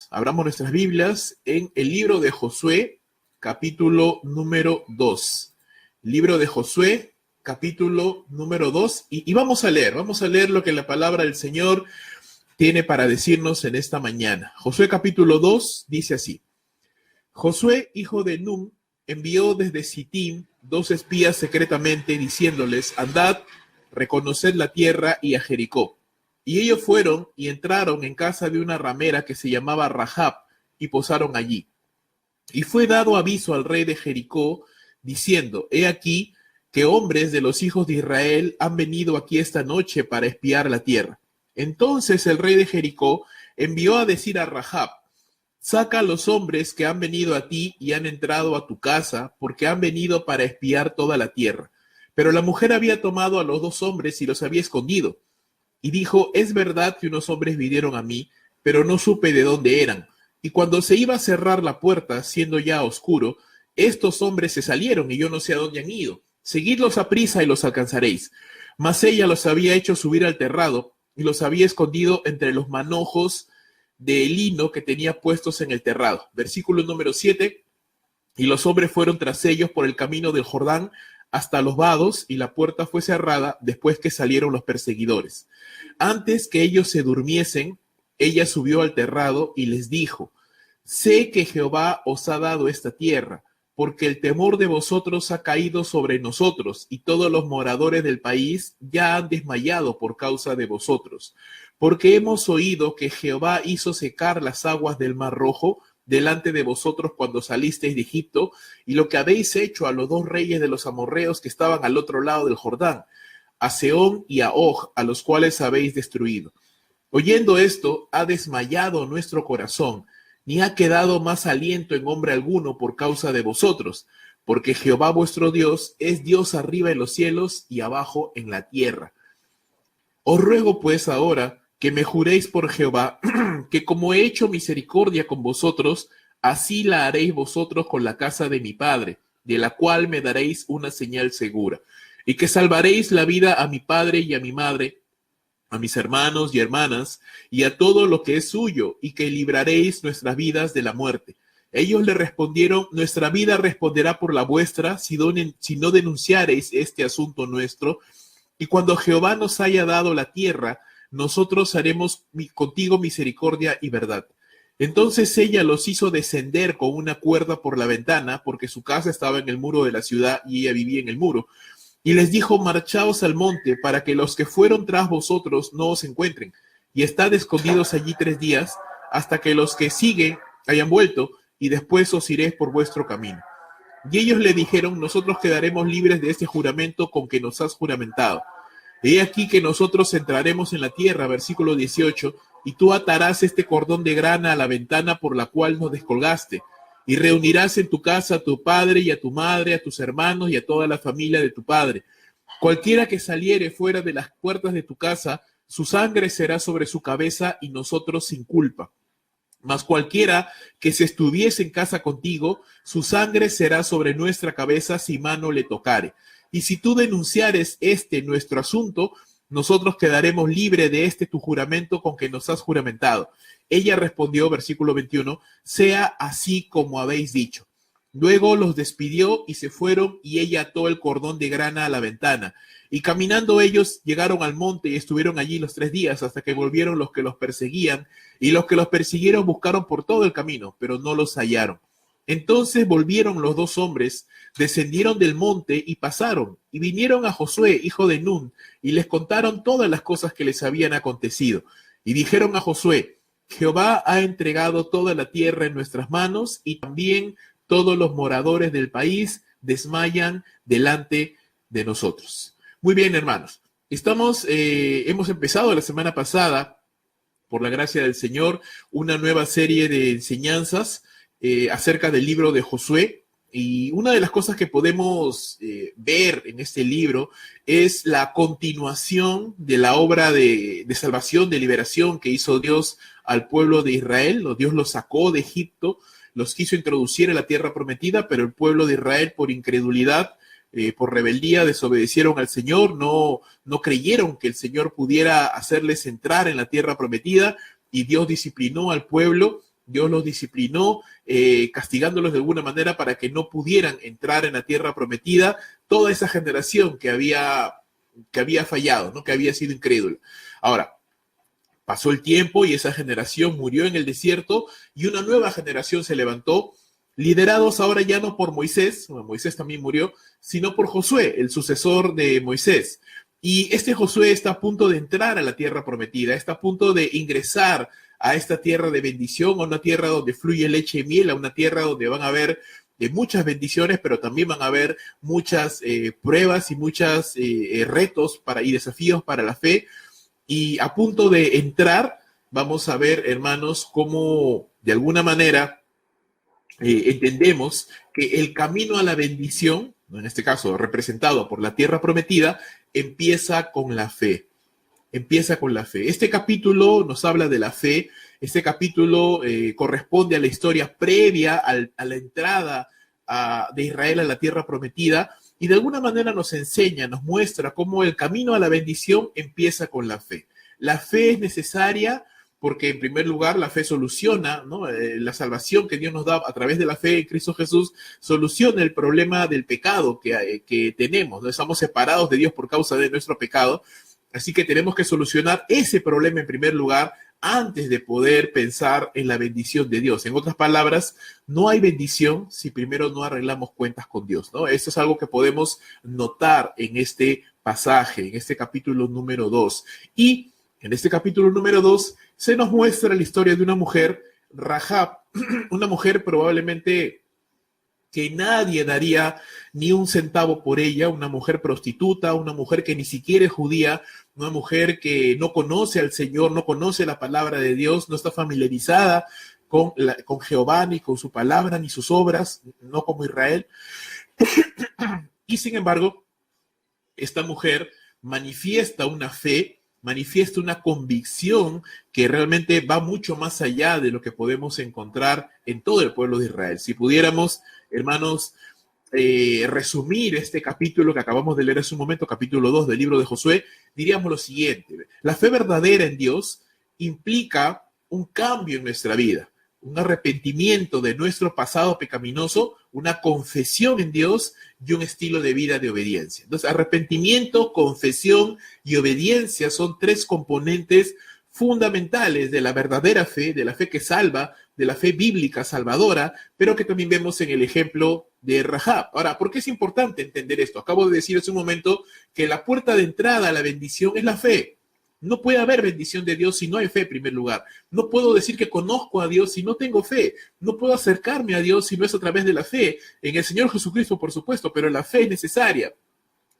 Abramos nuestras Biblias en el libro de Josué, capítulo número 2. Libro de Josué, capítulo número 2. Y vamos a leer lo que la palabra del Señor tiene para decirnos en esta mañana. Josué capítulo 2 dice así: Josué, hijo de Nun, envió desde Sittim 2 espías secretamente, diciéndoles: andad, reconoced la tierra y a Jericó. Y ellos fueron y entraron en casa de una ramera que se llamaba Rahab, y posaron allí. Y fue dado aviso al rey de Jericó, diciendo: he aquí que hombres de los hijos de Israel han venido aquí esta noche para espiar la tierra. Entonces el rey de Jericó envió a decir a Rahab: saca a los hombres que han venido a ti y han entrado a tu casa, porque han venido para espiar toda la tierra. Pero la mujer había tomado a los 2 hombres y los había escondido. Y dijo: es verdad que unos hombres vinieron a mí, pero no supe de dónde eran. Y cuando se iba a cerrar la puerta, siendo ya oscuro, estos hombres se salieron y yo no sé a dónde han ido. Seguidlos a prisa y los alcanzaréis. Mas ella los había hecho subir al terrado y los había escondido entre los manojos de lino que tenía puestos en el terrado. Versículo número 7. Y los hombres fueron tras ellos por el camino del Jordán hasta los vados, y la puerta fue cerrada después que salieron los perseguidores. Antes que ellos se durmiesen, ella subió al terrado y les dijo: sé que Jehová os ha dado esta tierra, porque el temor de vosotros ha caído sobre nosotros, y todos los moradores del país ya han desmayado por causa de vosotros. Porque hemos oído que Jehová hizo secar las aguas del Mar Rojo delante de vosotros cuando salisteis de Egipto, y lo que habéis hecho a los 2 reyes de los amorreos que estaban al otro lado del Jordán, a Sehón y a Og, a los cuales habéis destruido. Oyendo esto, ha desmayado nuestro corazón, ni ha quedado más aliento en hombre alguno por causa de vosotros, porque Jehová vuestro Dios es Dios arriba en los cielos y abajo en la tierra. Os ruego pues ahora que me juréis por Jehová, que como he hecho misericordia con vosotros, así la haréis vosotros con la casa de mi padre, de la cual me daréis una señal segura, y que salvaréis la vida a mi padre y a mi madre, a mis hermanos y hermanas, y a todo lo que es suyo, y que libraréis nuestras vidas de la muerte. Ellos le respondieron: nuestra vida responderá por la vuestra, si no denunciareis este asunto nuestro, y cuando Jehová nos haya dado la tierra, nosotros haremos contigo misericordia y verdad. Entonces ella los hizo descender con una cuerda por la ventana, porque su casa estaba en el muro de la ciudad y ella vivía en el muro. Y les dijo: marchaos al monte, para que los que fueron tras vosotros no os encuentren, y estad escondidos allí 3 días, hasta que los que siguen hayan vuelto, y después os iréis por vuestro camino. Y ellos le dijeron: nosotros quedaremos libres de este juramento con que nos has juramentado. He aquí que nosotros entraremos en la tierra, versículo 18, y tú atarás este cordón de grana a la ventana por la cual nos descolgaste, y reunirás en tu casa a tu padre y a tu madre, a tus hermanos y a toda la familia de tu padre. Cualquiera que saliere fuera de las puertas de tu casa, su sangre será sobre su cabeza y nosotros sin culpa. Mas cualquiera que se estuviese en casa contigo, su sangre será sobre nuestra cabeza si mano le tocare. Y si tú denunciares nuestro asunto, nosotros quedaremos libres de tu juramento con que nos has juramentado. Ella respondió, versículo 21, sea así como habéis dicho. Luego los despidió y se fueron, y ella ató el cordón de grana a la ventana. Y caminando ellos llegaron al monte y estuvieron allí los 3 días hasta que volvieron los que los perseguían, y los que los persiguieron buscaron por todo el camino, pero no los hallaron. Entonces volvieron los 2 hombres, descendieron del monte y pasaron, y vinieron a Josué, hijo de Nun, y les contaron todas las cosas que les habían acontecido. Y dijeron a Josué: Jehová ha entregado toda la tierra en nuestras manos, y también todos los moradores del país desmayan delante de nosotros. Muy bien, hermanos. Hemos empezado la semana pasada, por la gracia del Señor, una nueva serie de enseñanzas acerca del libro de Josué. Y una de las cosas que podemos ver en este libro es la continuación de la obra de salvación, de liberación que hizo Dios al pueblo de Israel. Dios los sacó de Egipto, los quiso introducir en la tierra prometida, pero el pueblo de Israel, por incredulidad, por rebeldía, desobedecieron al Señor, no creyeron que el Señor pudiera hacerles entrar en la tierra prometida, y Dios disciplinó al pueblo Dios los disciplinó, castigándolos de alguna manera para que no pudieran entrar en la tierra prometida, toda esa generación que había fallado, ¿no? Que había sido incrédula. Ahora, pasó el tiempo y esa generación murió en el desierto y una nueva generación se levantó, liderados ahora ya no por Moisés, Moisés también murió, sino por Josué, el sucesor de Moisés. Y este Josué está a punto de entrar a la tierra prometida, está a punto de ingresar a esta tierra de bendición, a una tierra donde fluye leche y miel, a una tierra donde van a haber muchas bendiciones, pero también van a haber muchas pruebas y muchos retos y desafíos para la fe. Y a punto de entrar, vamos a ver, hermanos, cómo de alguna manera entendemos que el camino a la bendición, en este caso representado por la tierra prometida, empieza con la fe. Empieza con la fe. Este capítulo nos habla de la fe. Este capítulo corresponde a la historia previa a la entrada de Israel a la tierra prometida y de alguna manera nos enseña, nos muestra cómo el camino a la bendición empieza con la fe. La fe es necesaria porque en primer lugar la fe soluciona, ¿no? La salvación que Dios nos da a través de la fe en Cristo Jesús soluciona el problema del pecado que tenemos, ¿no? Estamos separados de Dios por causa de nuestro pecado, así que tenemos que solucionar ese problema en primer lugar antes de poder pensar en la bendición de Dios. En otras palabras, no hay bendición si primero no arreglamos cuentas con Dios, ¿no? Eso es algo que podemos notar en este pasaje, en este capítulo número 2. Y en este capítulo número 2 se nos muestra la historia de una mujer, Rahab, una mujer probablemente que nadie daría ni un centavo por ella, una mujer prostituta, una mujer que ni siquiera es judía, una mujer que no conoce al Señor, no conoce la palabra de Dios, no está familiarizada con Jehová, ni con su palabra, ni sus obras, no como Israel. Y sin embargo, esta mujer manifiesta una fe, manifiesta una convicción que realmente va mucho más allá de lo que podemos encontrar en todo el pueblo de Israel. Si pudiéramos, hermanos, resumir este capítulo que acabamos de leer hace un momento, capítulo 2 del libro de Josué, diríamos lo siguiente: la fe verdadera en Dios implica un cambio en nuestra vida, un arrepentimiento de nuestro pasado pecaminoso, una confesión en Dios y un estilo de vida de obediencia. Entonces, arrepentimiento, confesión y obediencia son tres componentes fundamentales de la verdadera fe, de la fe que salva, de la fe bíblica salvadora, pero que también vemos en el ejemplo de Rahab. Ahora, ¿por qué es importante entender esto? Acabo de decir hace un momento que la puerta de entrada a la bendición es la fe. No puede haber bendición de Dios si no hay fe en primer lugar. No puedo decir que conozco a Dios si no tengo fe. No puedo acercarme a Dios si no es a través de la fe. En el Señor Jesucristo, por supuesto, pero la fe es necesaria.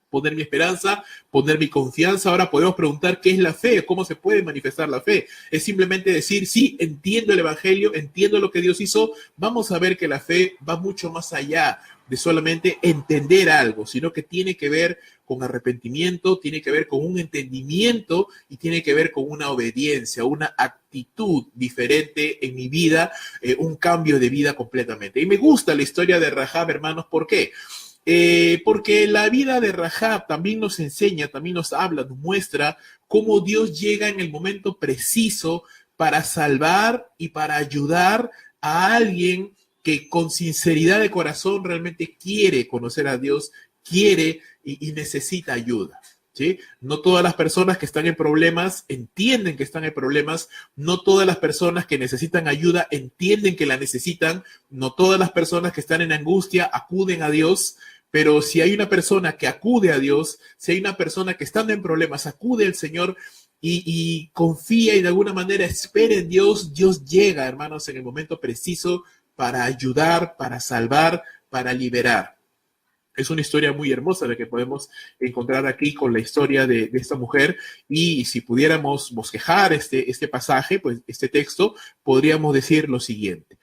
Poner mi esperanza, poner mi confianza. Ahora podemos preguntar qué es la fe, cómo se puede manifestar la fe. Es simplemente decir, sí, entiendo el Evangelio, entiendo lo que Dios hizo. Vamos a ver que la fe va mucho más allá de solamente entender algo, sino que tiene que ver con arrepentimiento, tiene que ver con un entendimiento y tiene que ver con una obediencia, una actitud diferente en mi vida, un cambio de vida completamente. Y me gusta la historia de Rahab, hermanos, ¿por qué? Porque la vida de Rahab también nos enseña, también nos habla, nos muestra cómo Dios llega en el momento preciso para salvar y para ayudar a alguien que con sinceridad de corazón realmente quiere conocer a Dios, quiere y necesita ayuda. ¿Sí? No todas las personas que están en problemas entienden que están en problemas, no todas las personas que necesitan ayuda entienden que la necesitan, no todas las personas que están en angustia acuden a Dios, pero si hay una persona que acude a Dios, si hay una persona que estando en problemas acude al Señor y confía y de alguna manera espera en Dios, Dios llega, hermanos, en el momento preciso para ayudar, para salvar, para liberar. Es una historia muy hermosa la que podemos encontrar aquí con la historia de esta mujer, y si pudiéramos bosquejar este pasaje, pues este texto, podríamos decir lo siguiente.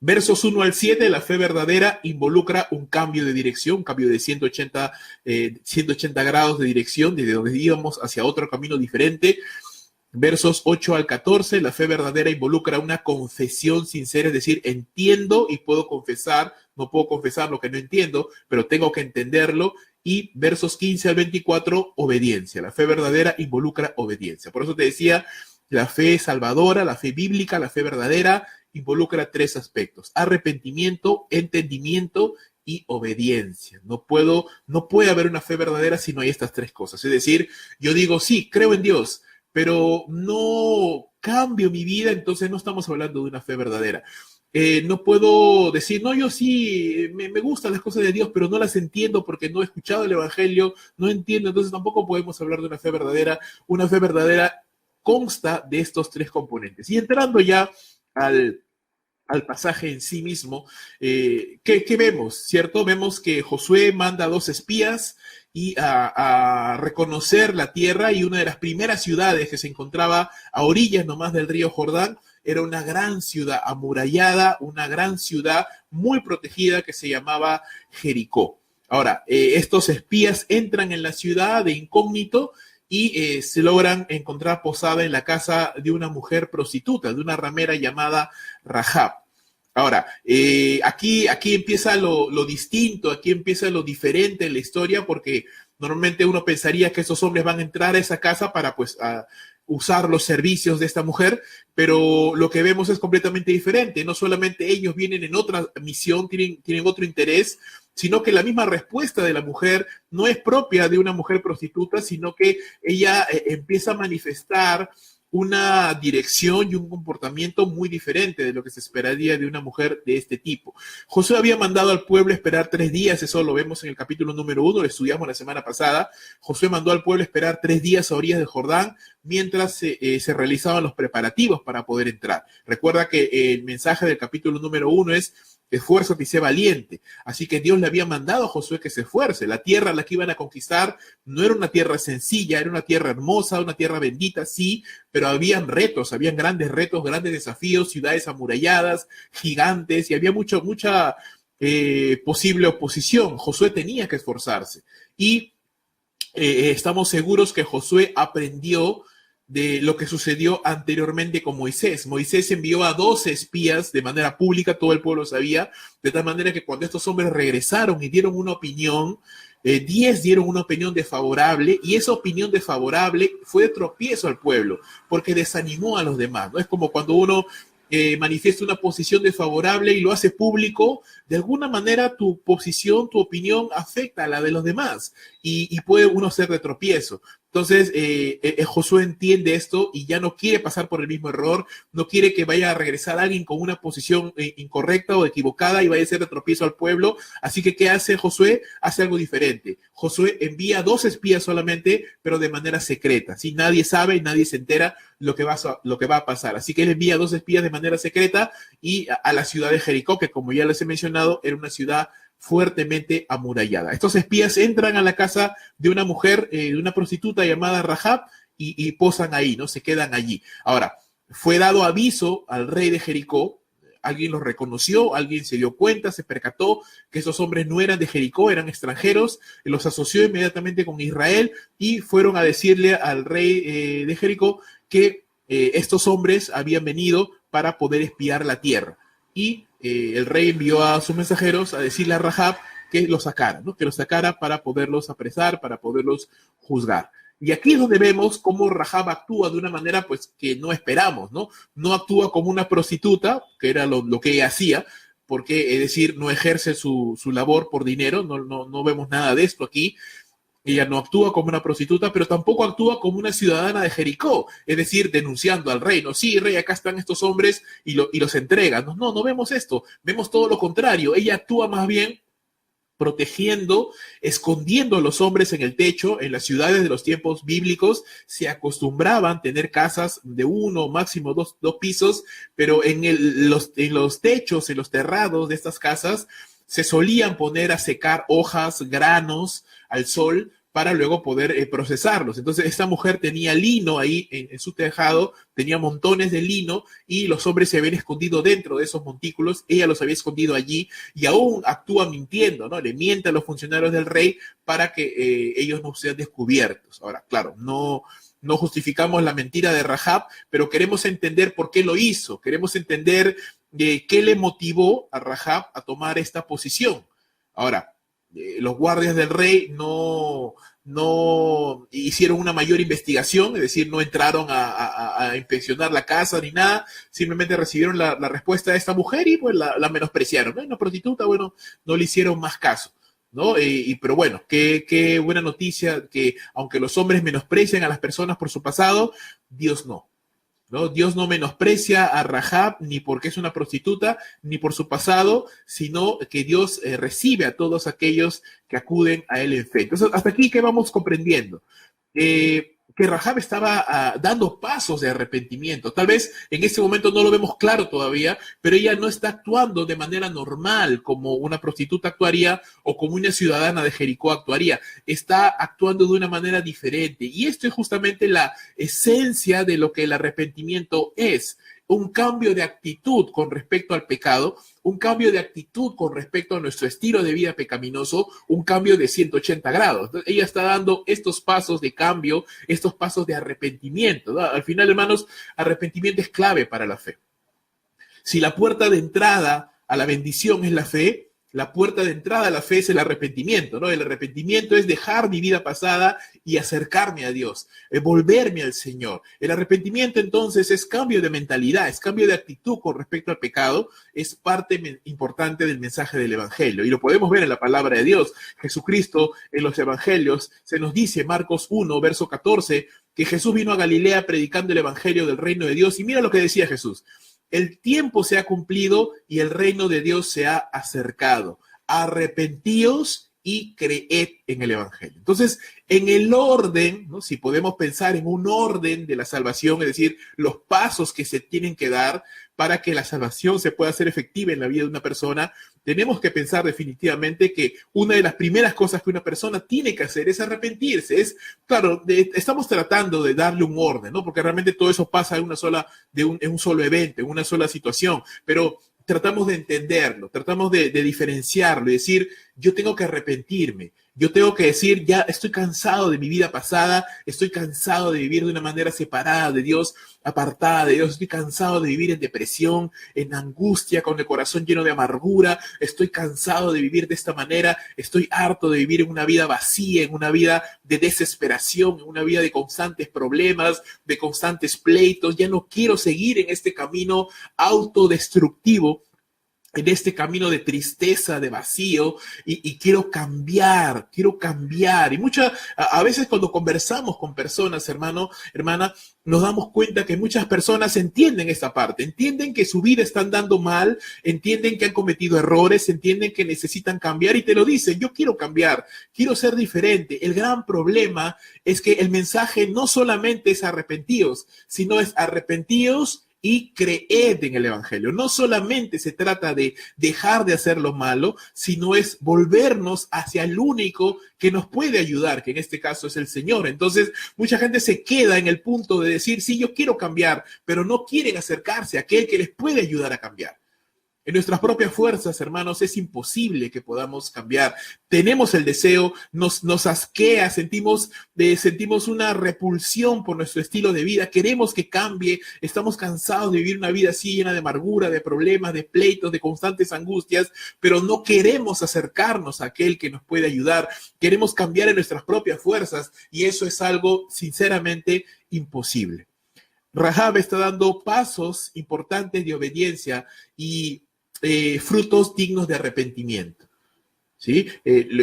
Versos 1 al 7, la fe verdadera involucra un cambio de dirección, un cambio de 180 grados de dirección, desde donde íbamos hacia otro camino diferente. Versos 8 al 14, la fe verdadera involucra una confesión sincera, es decir, entiendo y puedo confesar, no puedo confesar lo que no entiendo, pero tengo que entenderlo. Y versos 15 al 24, obediencia. La fe verdadera involucra obediencia. Por eso te decía, la fe salvadora, la fe bíblica, la fe verdadera involucra tres aspectos: arrepentimiento, entendimiento y obediencia. No puede haber una fe verdadera si no hay estas tres cosas. Es decir, yo digo, sí, creo en Dios, pero no cambio mi vida, entonces no estamos hablando de una fe verdadera. No puedo decir, no, yo sí, me gustan las cosas de Dios, pero no las entiendo porque no he escuchado el Evangelio, no entiendo, entonces tampoco podemos hablar de una fe verdadera. Una fe verdadera consta de estos tres componentes. Y entrando ya al pasaje en sí mismo, ¿qué vemos? ¿Cierto? Vemos que Josué manda a 2 espías y a reconocer la tierra, y una de las primeras ciudades que se encontraba a orillas nomás del río Jordán era una gran ciudad amurallada, una gran ciudad muy protegida que se llamaba Jericó. Ahora, estos espías entran en la ciudad de incógnito y se logran encontrar posada en la casa de una mujer prostituta, de una ramera llamada Rahab. Ahora, aquí empieza lo distinto, aquí empieza lo diferente en la historia, porque normalmente uno pensaría que esos hombres van a entrar a esa casa para pues usar los servicios de esta mujer, pero lo que vemos es completamente diferente. No solamente ellos vienen en otra misión, tienen otro interés, sino que la misma respuesta de la mujer no es propia de una mujer prostituta, sino que ella empieza a manifestar una dirección y un comportamiento muy diferente de lo que se esperaría de una mujer de este tipo. Josué había mandado al pueblo esperar 3 días, eso lo vemos en el capítulo número 1, lo estudiamos la semana pasada. Josué mandó al pueblo esperar 3 días a orillas del Jordán mientras se realizaban los preparativos para poder entrar. Recuerda que el mensaje del capítulo número 1 es: esfuérzate y sé valiente. Así que Dios le había mandado a Josué que se esfuerce. La tierra a la que iban a conquistar no era una tierra sencilla, era una tierra hermosa, una tierra bendita, sí, pero habían retos, habían grandes retos, grandes desafíos, ciudades amuralladas, gigantes, y había mucha posible oposición. Josué tenía que esforzarse. Y estamos seguros que Josué aprendió de lo que sucedió anteriormente con Moisés. Moisés envió a 12 espías de manera pública, todo el pueblo sabía, de tal manera que cuando estos hombres regresaron y dieron una opinión, 10 dieron una opinión desfavorable, y esa opinión desfavorable fue de tropiezo al pueblo, porque desanimó a los demás, ¿no? Es como cuando uno manifiesta una posición desfavorable y lo hace público, de alguna manera tu posición, tu opinión afecta a la de los demás, y puede uno ser de tropiezo. Entonces, Josué entiende esto y ya no quiere pasar por el mismo error, no quiere que vaya a regresar alguien con una posición incorrecta o equivocada y vaya a ser de tropiezo al pueblo. Así que, ¿qué hace Josué? Hace algo diferente. Josué envía 2 espías solamente, pero de manera secreta. ¿Sí? Nadie sabe y nadie se entera lo que va a pasar. Así que él envía 2 espías de manera secreta y a la ciudad de Jericó, que como ya les he mencionado, era una ciudad fuertemente amurallada. Estos espías entran a la casa de una mujer, de una prostituta llamada Rahab, y posan ahí, ¿no? Se quedan allí. Ahora, fue dado aviso al rey de Jericó, alguien los reconoció, alguien se dio cuenta, se percató que esos hombres no eran de Jericó, eran extranjeros, los asoció inmediatamente con Israel y fueron a decirle al rey de Jericó que estos hombres habían venido para poder espiar la tierra. Y el rey envió a sus mensajeros a decirle a Rahab que los sacara, ¿no? Que los sacara para poderlos apresar, para poderlos juzgar. Y aquí es donde vemos cómo Rahab actúa de una manera pues que no esperamos, ¿no? No actúa como una prostituta, que era lo que ella hacía, porque, es decir, no ejerce su labor por dinero, no vemos nada de esto aquí. Ella no actúa como una prostituta, pero tampoco actúa como una ciudadana de Jericó, es decir, denunciando al rey. No, sí, rey, acá están estos hombres y los entrega. No vemos esto, vemos todo lo contrario. Ella actúa más bien protegiendo, escondiendo a los hombres en el techo. En las ciudades de los tiempos bíblicos se acostumbraban a tener casas de 1, máximo 2 pisos, pero en los techos, en los terrados de estas casas, se solían poner a secar hojas, granos al sol para luego poder procesarlos. Entonces, esta mujer tenía lino ahí en su tejado, tenía montones de lino, y los hombres se habían escondido dentro de esos montículos. Ella los había escondido allí y aún actúa mintiendo, ¿no? Le miente a los funcionarios del rey para que ellos no sean descubiertos. Ahora, claro, no justificamos la mentira de Rahab, pero queremos entender por qué lo hizo. Queremos entender qué le motivó a Rahab a tomar esta posición. Ahora, los guardias del rey no no hicieron una mayor investigación, es decir, no entraron a inspeccionar la casa ni nada, simplemente recibieron la respuesta de esta mujer y pues la menospreciaron, ¿no? Una prostituta, bueno, no le hicieron más caso, ¿no? Pero bueno, qué buena noticia que aunque los hombres menosprecian a las personas por su pasado, Dios no. ¿No? Dios no menosprecia a Rahab ni porque es una prostituta, ni por su pasado, sino que Dios recibe a todos aquellos que acuden a él en fe. Entonces, hasta aquí, ¿qué vamos comprendiendo? Que Rahab estaba dando pasos de arrepentimiento. Tal vez en este momento no lo vemos claro todavía, pero ella no está actuando de manera normal como una prostituta actuaría o como una ciudadana de Jericó actuaría. Está actuando de una manera diferente. Y esto es justamente la esencia de lo que el arrepentimiento es. Un cambio de actitud con respecto al pecado, un cambio de actitud con respecto a nuestro estilo de vida pecaminoso, un cambio de 180 grados. Entonces, ella está dando estos pasos de cambio, estos pasos de arrepentimiento, ¿no? Al final, hermanos, arrepentimiento es clave para la fe. Si la puerta de entrada a la bendición es la fe, la puerta de entrada a la fe es el arrepentimiento, ¿no? El arrepentimiento es dejar mi vida pasada y acercarme a Dios, volverme al Señor. El arrepentimiento entonces es cambio de mentalidad, es cambio de actitud con respecto al pecado, es parte importante del mensaje del Evangelio. Y lo podemos ver en la palabra de Dios. Jesucristo en los Evangelios se nos dice, Marcos 1, verso 14, que Jesús vino a Galilea predicando el Evangelio del reino de Dios. Y mira lo que decía Jesús. El tiempo se ha cumplido y el reino de Dios se ha acercado. Arrepentíos y creed en el Evangelio. Entonces, en el orden, ¿no? Si podemos pensar en un orden de la salvación, es decir, los pasos que se tienen que dar para que la salvación se pueda hacer efectiva en la vida de una persona, tenemos que pensar definitivamente que una de las primeras cosas que una persona tiene que hacer es arrepentirse. Claro, estamos tratando de darle un orden, ¿no? Porque realmente todo eso pasa en un solo evento, en una sola situación, pero tratamos de entenderlo, tratamos de diferenciarlo y decir, yo tengo que arrepentirme, yo tengo que decir, ya estoy cansado de mi vida pasada, estoy cansado de vivir de una manera separada de Dios, apartada de Dios, estoy cansado de vivir en depresión, en angustia, con el corazón lleno de amargura, estoy cansado de vivir de esta manera, estoy harto de vivir en una vida vacía, en una vida de desesperación, en una vida de constantes problemas, de constantes pleitos, ya no quiero seguir en este camino autodestructivo, en este camino de tristeza, de vacío, y quiero cambiar. Y a veces cuando conversamos con personas, hermana, nos damos cuenta que muchas personas entienden esta parte, entienden que su vida está andando mal, entienden que han cometido errores, entienden que necesitan cambiar y te lo dicen, yo quiero cambiar, quiero ser diferente. El gran problema es que el mensaje no solamente es arrepentíos, sino es arrepentíos y creed en el Evangelio. No solamente se trata de dejar de hacer lo malo, sino es volvernos hacia el único que nos puede ayudar, que en este caso es el Señor. Entonces, mucha gente se queda en el punto de decir, sí, yo quiero cambiar, pero no quieren acercarse a aquel que les puede ayudar a cambiar. En nuestras propias fuerzas, hermanos, es imposible que podamos cambiar. Tenemos el deseo, nos asquea, sentimos una repulsión por nuestro estilo de vida, queremos que cambie, estamos cansados de vivir una vida así llena de amargura, de problemas, de pleitos, de constantes angustias, pero no queremos acercarnos a aquel que nos puede ayudar. Queremos cambiar en nuestras propias fuerzas y eso es algo sinceramente imposible. Rahab está dando pasos importantes de obediencia y frutos dignos de arrepentimiento. ¿Sí?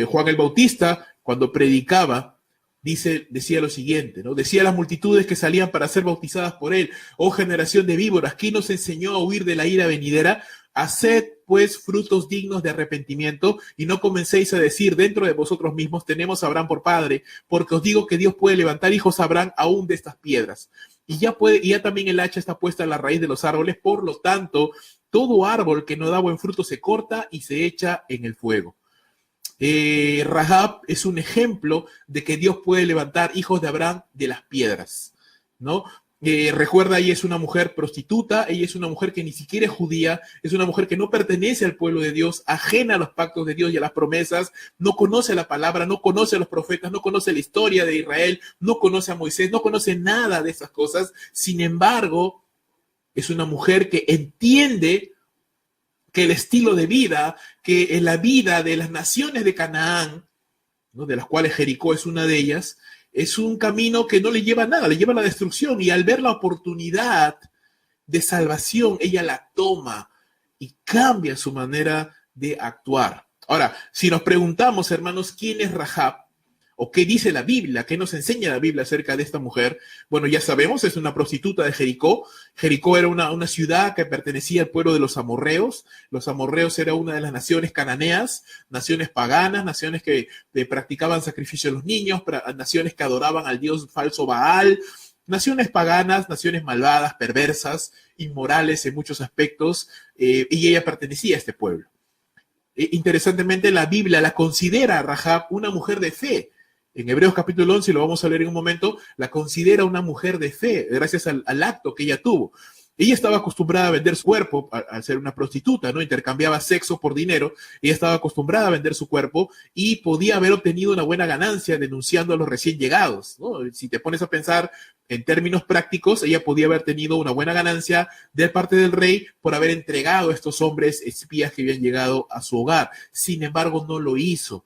Juan el Bautista, cuando predicaba, decía lo siguiente, ¿no? Decía a las multitudes que salían para ser bautizadas por él, oh generación de víboras, ¿quién nos enseñó a huir de la ira venidera? Haced pues frutos dignos de arrepentimiento y no comencéis a decir dentro de vosotros mismos, tenemos a Abraham por padre, porque os digo que Dios puede levantar hijos a Abraham aún de estas piedras. Y ya también el hacha está puesta en la raíz de los árboles, por lo tanto, todo árbol que no da buen fruto se corta y se echa en el fuego. Rahab es un ejemplo de que Dios puede levantar hijos de Abraham de las piedras, ¿no? Recuerda, ella es una mujer prostituta, ella es una mujer que ni siquiera es judía, es una mujer que no pertenece al pueblo de Dios, ajena a los pactos de Dios y a las promesas, no conoce la palabra, no conoce a los profetas, no conoce la historia de Israel, no conoce a Moisés, no conoce nada de esas cosas. Sin embargo, es una mujer que entiende que el estilo de vida, que en la vida de las naciones de Canaán, ¿no? De las cuales Jericó es una de ellas, es un camino que no le lleva a nada, le lleva a la destrucción. Y al ver la oportunidad de salvación, ella la toma y cambia su manera de actuar. Ahora, si nos preguntamos, hermanos, ¿quién es Rahab? ¿O qué dice la Biblia? ¿Qué nos enseña la Biblia acerca de esta mujer? Bueno, ya sabemos, es una prostituta de Jericó. Jericó era una ciudad que pertenecía al pueblo de los amorreos. Los amorreos era una de las naciones cananeas, naciones paganas, naciones que practicaban sacrificio a los niños, naciones que adoraban al dios falso Baal, naciones paganas, naciones malvadas, perversas, inmorales en muchos aspectos, y ella pertenecía a este pueblo. Interesantemente, la Biblia la considera a Rahab una mujer de fe. En Hebreos capítulo 11, lo vamos a leer en un momento, la considera una mujer de fe, gracias al acto que ella tuvo. Ella estaba acostumbrada a vender su cuerpo al ser una prostituta, ¿no? Intercambiaba sexo por dinero. Ella estaba acostumbrada a vender su cuerpo y podía haber obtenido una buena ganancia denunciando a los recién llegados, ¿no? Si te pones a pensar en términos prácticos, ella podía haber tenido una buena ganancia de parte del rey por haber entregado a estos hombres espías que habían llegado a su hogar. Sin embargo, no lo hizo.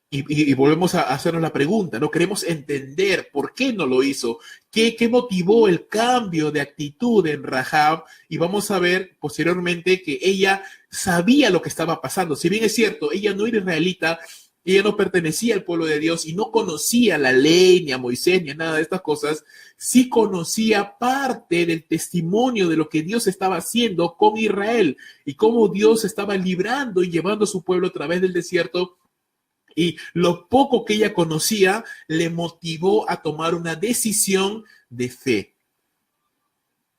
Y volvemos a hacernos la pregunta, ¿no? Queremos entender por qué no lo hizo, qué motivó el cambio de actitud en Rahab, y vamos a ver posteriormente que ella sabía lo que estaba pasando. Si bien es cierto, ella no era israelita, ella no pertenecía al pueblo de Dios y no conocía la ley, ni a Moisés, ni a nada de estas cosas, sí conocía parte del testimonio de lo que Dios estaba haciendo con Israel y cómo Dios estaba librando y llevando a su pueblo a través del desierto. Y lo poco que ella conocía le motivó a tomar una decisión de fe.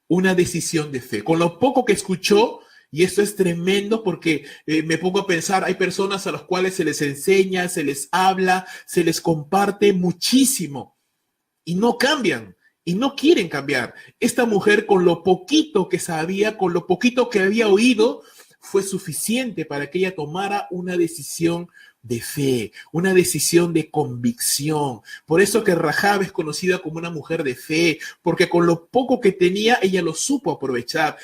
Una decisión de fe. Con lo poco que escuchó, y esto es tremendo porque me pongo a pensar, hay personas a las cuales se les enseña, se les habla, se les comparte muchísimo y no cambian. Y no quieren cambiar. Esta mujer, con lo poquito que sabía, con lo poquito que había oído, fue suficiente para que ella tomara una decisión de fe, una decisión de convicción. Por eso que Rahab es conocida como una mujer de fe, porque con lo poco que tenía, ella lo supo aprovechar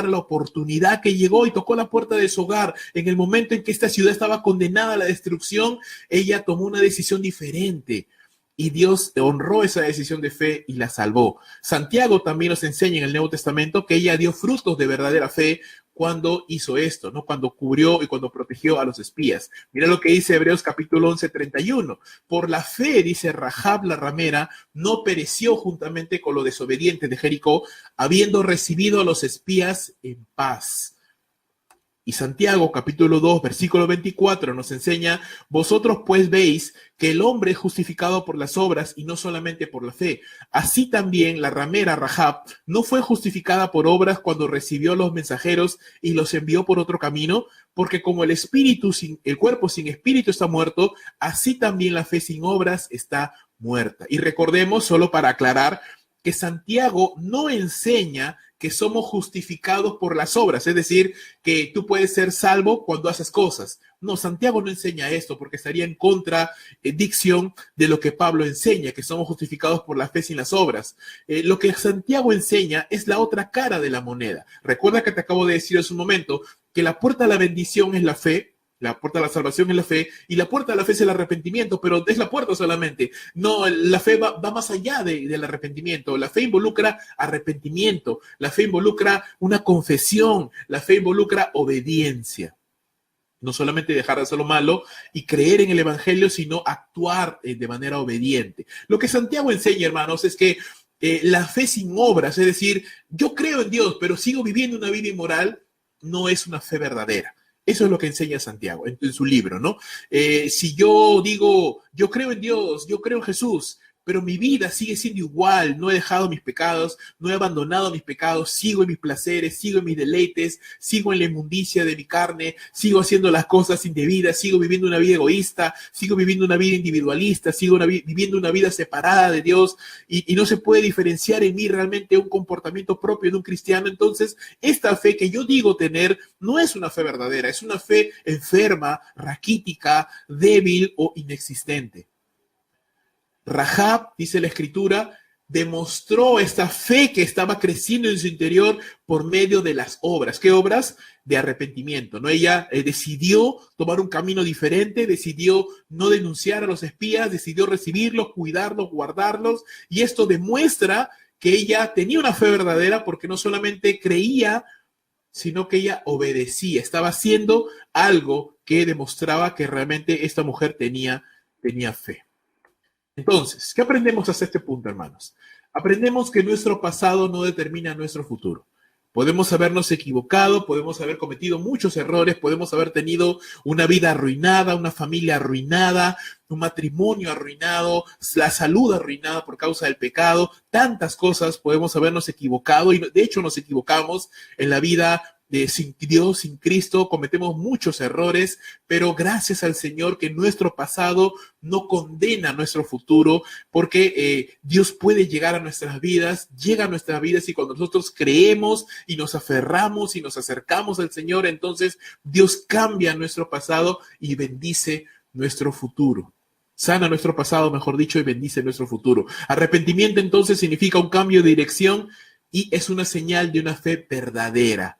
la oportunidad que llegó y tocó la puerta de su hogar. En el momento en que esta ciudad estaba condenada a la destrucción, ella tomó una decisión diferente. Y Dios honró esa decisión de fe y la salvó. Santiago también nos enseña en el Nuevo Testamento que ella dio frutos de verdadera fe cuando hizo esto, ¿no? Cuando cubrió y cuando protegió a los espías. Mira lo que dice Hebreos capítulo 11, 31. Por la fe, dice Rahab la ramera, no pereció juntamente con los desobedientes de Jericó, habiendo recibido a los espías en paz. Y Santiago, capítulo 2, versículo 24, nos enseña, vosotros pues veis que el hombre es justificado por las obras y no solamente por la fe. Así también la ramera Rahab no fue justificada por obras cuando recibió a los mensajeros y los envió por otro camino, porque como el cuerpo sin espíritu está muerto, así también la fe sin obras está muerta. Y recordemos, solo para aclarar, que Santiago no enseña que somos justificados por las obras, es decir, que tú puedes ser salvo cuando haces cosas. No, Santiago no enseña esto porque estaría en contradicción de lo que Pablo enseña, que somos justificados por la fe sin las obras. Lo que Santiago enseña es la otra cara de la moneda. Recuerda que te acabo de decir hace un momento que la puerta a la bendición es la fe, la puerta a la salvación es la fe y la puerta a la fe es el arrepentimiento, pero es la puerta solamente. No, la fe va más allá del arrepentimiento. La fe involucra arrepentimiento, la fe involucra una confesión, la fe involucra obediencia. No solamente dejar de hacer lo malo y creer en el evangelio, sino actuar de manera obediente. Lo que Santiago enseña, hermanos, es que la fe sin obras, es decir, yo creo en Dios, pero sigo viviendo una vida inmoral, no es una fe verdadera. Eso es lo que enseña Santiago en su libro, ¿no? Si yo digo, yo creo en Dios, yo creo en Jesús, pero mi vida sigue siendo igual, no he dejado mis pecados, no he abandonado mis pecados, sigo en mis placeres, sigo en mis deleites, sigo en la inmundicia de mi carne, sigo haciendo las cosas indebidas, sigo viviendo una vida egoísta, sigo viviendo una vida individualista, sigo viviendo una vida separada de Dios y no se puede diferenciar en mí realmente un comportamiento propio de un cristiano. Entonces, esta fe que yo digo tener no es una fe verdadera, es una fe enferma, raquítica, débil o inexistente. Rahab, dice la escritura, demostró esta fe que estaba creciendo en su interior por medio de las obras. ¿Qué obras? De arrepentimiento, ¿no? Ella decidió tomar un camino diferente, decidió no denunciar a los espías, decidió recibirlos, cuidarlos, guardarlos, y esto demuestra que ella tenía una fe verdadera porque no solamente creía, sino que ella obedecía, estaba haciendo algo que demostraba que realmente esta mujer tenía fe. Entonces, ¿qué aprendemos hasta este punto, hermanos? Aprendemos que nuestro pasado no determina nuestro futuro. Podemos habernos equivocado, podemos haber cometido muchos errores, podemos haber tenido una vida arruinada, una familia arruinada, un matrimonio arruinado, la salud arruinada por causa del pecado, tantas cosas podemos habernos equivocado y de hecho nos equivocamos en la vida sin Dios, sin Cristo, cometemos muchos errores, pero gracias al Señor que nuestro pasado no condena nuestro futuro, porque Dios puede llegar a nuestras vidas, llega a nuestras vidas y cuando nosotros creemos y nos aferramos y nos acercamos al Señor, entonces Dios cambia nuestro pasado y bendice nuestro futuro. Sana nuestro pasado, mejor dicho, y bendice nuestro futuro. Arrepentimiento entonces significa un cambio de dirección y es una señal de una fe verdadera.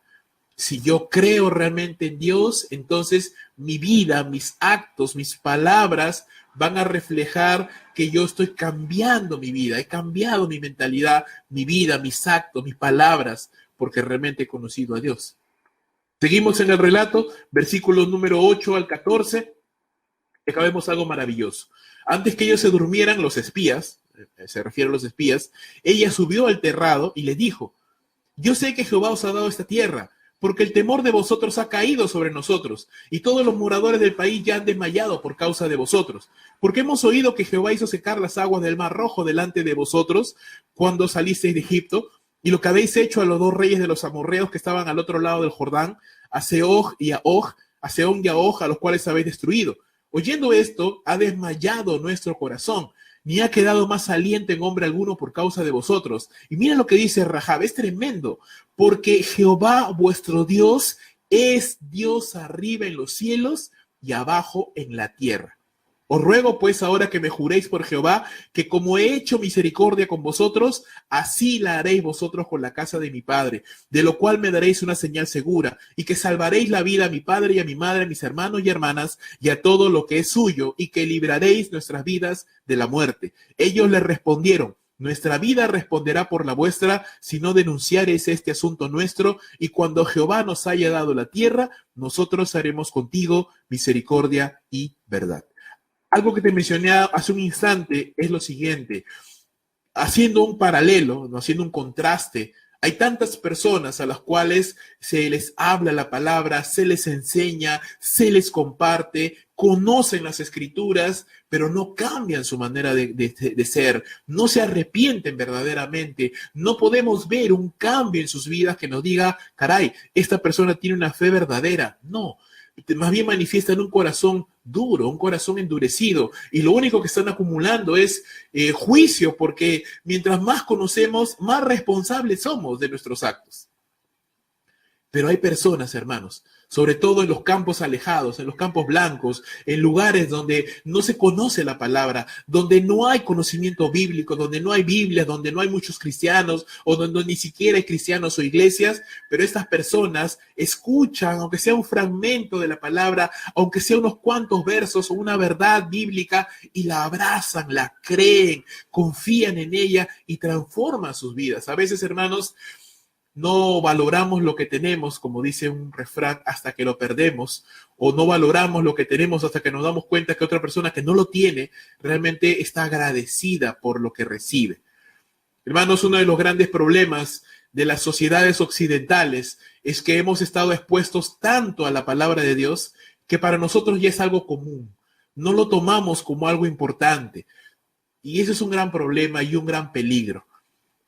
Si yo creo realmente en Dios, entonces mi vida, mis actos, mis palabras van a reflejar que yo estoy cambiando mi vida, he cambiado mi mentalidad, mi vida, mis actos, mis palabras, porque realmente he conocido a Dios. Seguimos en el relato, versículos número 8 al 14, acá vemos algo maravilloso. Antes que ellos se durmieran, los espías, se refiere a los espías, ella subió al terrado y le dijo, yo sé que Jehová os ha dado esta tierra, porque el temor de vosotros ha caído sobre nosotros, y todos los moradores del país ya han desmayado por causa de vosotros, porque hemos oído que Jehová hizo secar las aguas del mar Rojo delante de vosotros cuando salisteis de Egipto, y lo que habéis hecho a los dos reyes de los amorreos que estaban al otro lado del Jordán, a Sehón y a Og, a los cuales habéis destruido. Oyendo esto, ha desmayado nuestro corazón, ni ha quedado más aliento en hombre alguno por causa de vosotros. Y mira lo que dice Rahab, es tremendo, porque Jehová vuestro Dios es Dios arriba en los cielos y abajo en la tierra. Os ruego pues ahora que me juréis por Jehová, que como he hecho misericordia con vosotros, así la haréis vosotros con la casa de mi padre, de lo cual me daréis una señal segura, y que salvaréis la vida a mi padre y a mi madre, a mis hermanos y hermanas, y a todo lo que es suyo, y que libraréis nuestras vidas de la muerte. Ellos le respondieron, nuestra vida responderá por la vuestra, si no denunciareis este asunto nuestro, y cuando Jehová nos haya dado la tierra, nosotros haremos contigo misericordia y verdad. Algo que te mencioné hace un instante es lo siguiente, haciendo un paralelo, ¿no? Haciendo un contraste, hay tantas personas a las cuales se les habla la palabra, se les enseña, se les comparte, conocen las escrituras, pero no cambian su manera de ser, no se arrepienten verdaderamente, no podemos ver un cambio en sus vidas que nos diga, caray, esta persona tiene una fe verdadera, no. Más bien manifiestan un corazón duro, un corazón endurecido, y lo único que están acumulando es juicio, porque mientras más conocemos, más responsables somos de nuestros actos. Pero hay personas, hermanos, sobre todo en los campos alejados, en los campos blancos, en lugares donde no se conoce la palabra, donde no hay conocimiento bíblico, donde no hay Biblia, donde no hay muchos cristianos o donde ni siquiera hay cristianos o iglesias, pero estas personas escuchan, aunque sea un fragmento de la palabra, aunque sea unos cuantos versos o una verdad bíblica y la abrazan, la creen, confían en ella y transforman sus vidas. A veces, hermanos, no valoramos lo que tenemos, como dice un refrán, hasta que lo perdemos, o no valoramos lo que tenemos hasta que nos damos cuenta que otra persona que no lo tiene realmente está agradecida por lo que recibe. Hermanos, uno de los grandes problemas de las sociedades occidentales es que hemos estado expuestos tanto a la palabra de Dios que para nosotros ya es algo común. No lo tomamos como algo importante. Y eso es un gran problema y un gran peligro.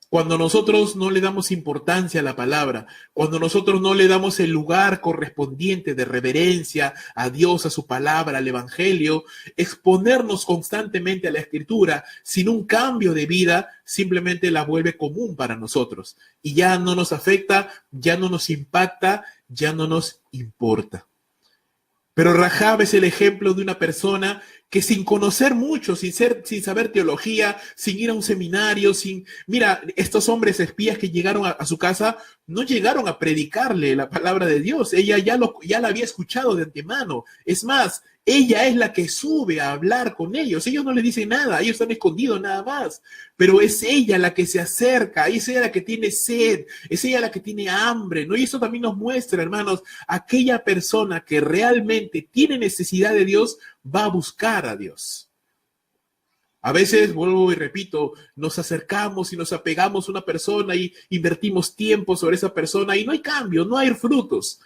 Cuando nosotros no le damos importancia a la palabra, cuando nosotros no le damos el lugar correspondiente de reverencia a Dios, a su palabra, al evangelio, exponernos constantemente a la escritura sin un cambio de vida, simplemente la vuelve común para nosotros. Y ya no nos afecta, ya no nos impacta, ya no nos importa. Pero Rahab es el ejemplo de una persona que sin conocer mucho, sin saber teología, sin ir a un seminario, mira, estos hombres espías que llegaron a su casa, no llegaron a predicarle la palabra de Dios. Ella ya la había escuchado de antemano. Es más, ella es la que sube a hablar con ellos. Ellos no le dicen nada, ellos están escondidos nada más. Pero es ella la que se acerca, es ella la que tiene sed, es ella la que tiene hambre, ¿no? Y eso también nos muestra, hermanos, aquella persona que realmente tiene necesidad de Dios va a buscar a Dios. A veces, vuelvo y repito, nos acercamos y nos apegamos a una persona y invertimos tiempo sobre esa persona y no hay cambio, no hay frutos.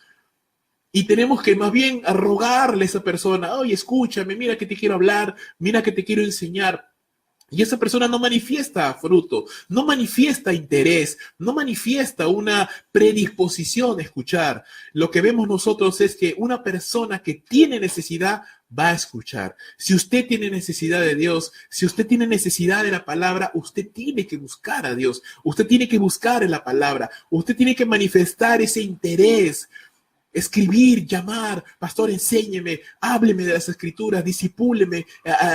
Y tenemos que más bien rogarle a esa persona, oye, escúchame, mira que te quiero hablar, mira que te quiero enseñar. Y esa persona no manifiesta fruto, no manifiesta interés, no manifiesta una predisposición a escuchar. Lo que vemos nosotros es que una persona que tiene necesidad va a escuchar. Si usted tiene necesidad de Dios, si usted tiene necesidad de la palabra, usted tiene que buscar a Dios, usted tiene que buscar en la palabra, usted tiene que manifestar ese interés. Escribir, llamar, pastor, enséñeme, hábleme de las escrituras, disipúleme,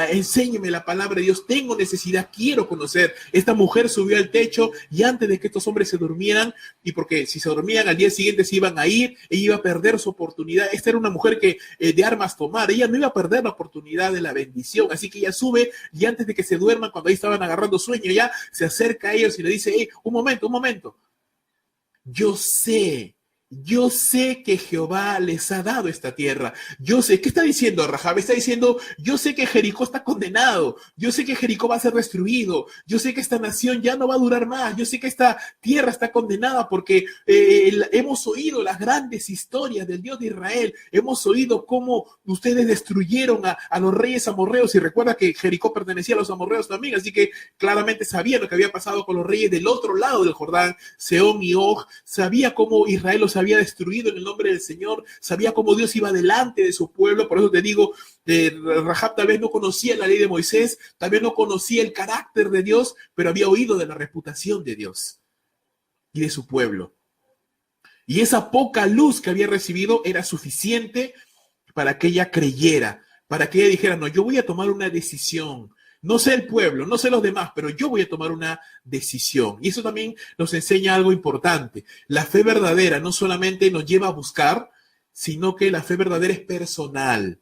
enséñeme la palabra de Dios, tengo necesidad, quiero conocer. Esta mujer subió al techo y antes de que estos hombres se durmieran, y porque si se dormían al día siguiente se iban a ir, ella iba a perder su oportunidad. Esta era una mujer que de armas tomar, ella no iba a perder la oportunidad de la bendición, así que ella sube y antes de que se duerman, cuando ahí estaban agarrando sueño, ya se acerca a ellos y le dice, hey, un momento, yo sé que Jehová les ha dado esta tierra. Yo sé, ¿qué está diciendo Rahab? Está diciendo, yo sé que Jericó está condenado. Yo sé que Jericó va a ser destruido. Yo sé que esta nación ya no va a durar más. Yo sé que esta tierra está condenada porque hemos oído las grandes historias del Dios de Israel. Hemos oído cómo ustedes destruyeron a los reyes amorreos. Y recuerda que Jericó pertenecía a los amorreos también. Así que claramente sabía lo que había pasado con los reyes del otro lado del Jordán, Sehón y Og. Sabía cómo Israel los había destruido en el nombre del Señor, sabía cómo Dios iba delante de su pueblo. Por eso te digo, Rahab tal vez no conocía la ley de Moisés, tal vez no conocía el carácter de Dios, pero había oído de la reputación de Dios y de su pueblo. Y esa poca luz que había recibido era suficiente para que ella creyera, para que ella dijera, no, yo voy a tomar una decisión. No sé el pueblo, no sé los demás, pero yo voy a tomar una decisión. Y eso también nos enseña algo importante. La fe verdadera no solamente nos lleva a buscar, sino que la fe verdadera es personal.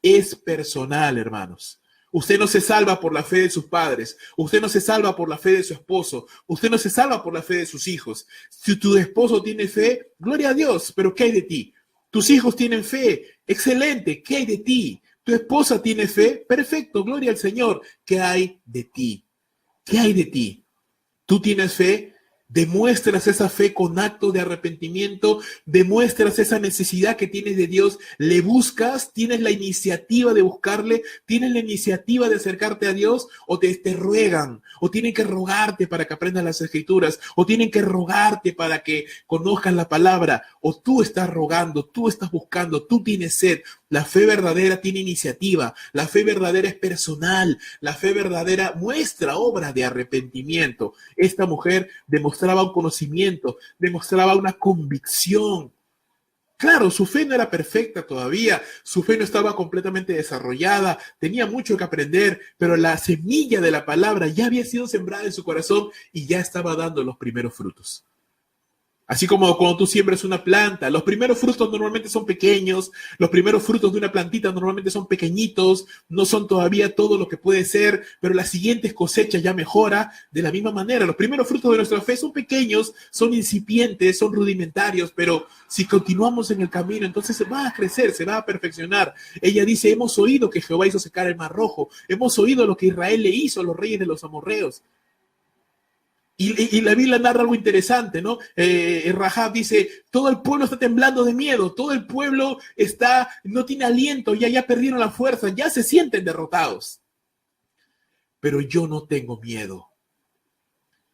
Es personal, hermanos. Usted no se salva por la fe de sus padres. Usted no se salva por la fe de su esposo. Usted no se salva por la fe de sus hijos. Si tu esposo tiene fe, gloria a Dios, pero ¿qué hay de ti? Tus hijos tienen fe, excelente, ¿qué hay de ti? Tu esposa tiene fe, perfecto, gloria al Señor. ¿Qué hay de ti? ¿Qué hay de ti? ¿Tú tienes fe? Demuestras esa fe con actos de arrepentimiento, demuestras esa necesidad que tienes de Dios, le buscas, tienes la iniciativa de buscarle, tienes la iniciativa de acercarte a Dios, o te ruegan, o tienen que rogarte para que aprendas las escrituras, o tienen que rogarte para que conozcas la palabra, o tú estás rogando, tú estás buscando, tú tienes sed. La fe verdadera tiene iniciativa, la fe verdadera es personal, la fe verdadera muestra obras de arrepentimiento. Esta mujer demostraba un conocimiento, demostraba una convicción. Claro, su fe no era perfecta todavía, su fe no estaba completamente desarrollada, tenía mucho que aprender, pero la semilla de la palabra ya había sido sembrada en su corazón y ya estaba dando los primeros frutos. Así como cuando tú siembras una planta, los primeros frutos normalmente son pequeños, los primeros frutos de una plantita normalmente son pequeñitos, no son todavía todo lo que puede ser, pero las siguientes cosechas ya mejora de la misma manera. Los primeros frutos de nuestra fe son pequeños, son incipientes, son rudimentarios, pero si continuamos en el camino, entonces se va a crecer, se va a perfeccionar. Ella dice, hemos oído que Jehová hizo secar el mar rojo, hemos oído lo que Israel le hizo a los reyes de los amorreos. Y la Biblia narra algo interesante, ¿no? Rahab dice, todo el pueblo está temblando de miedo, todo el pueblo no tiene aliento, ya perdieron la fuerza, ya se sienten derrotados. Pero yo no tengo miedo.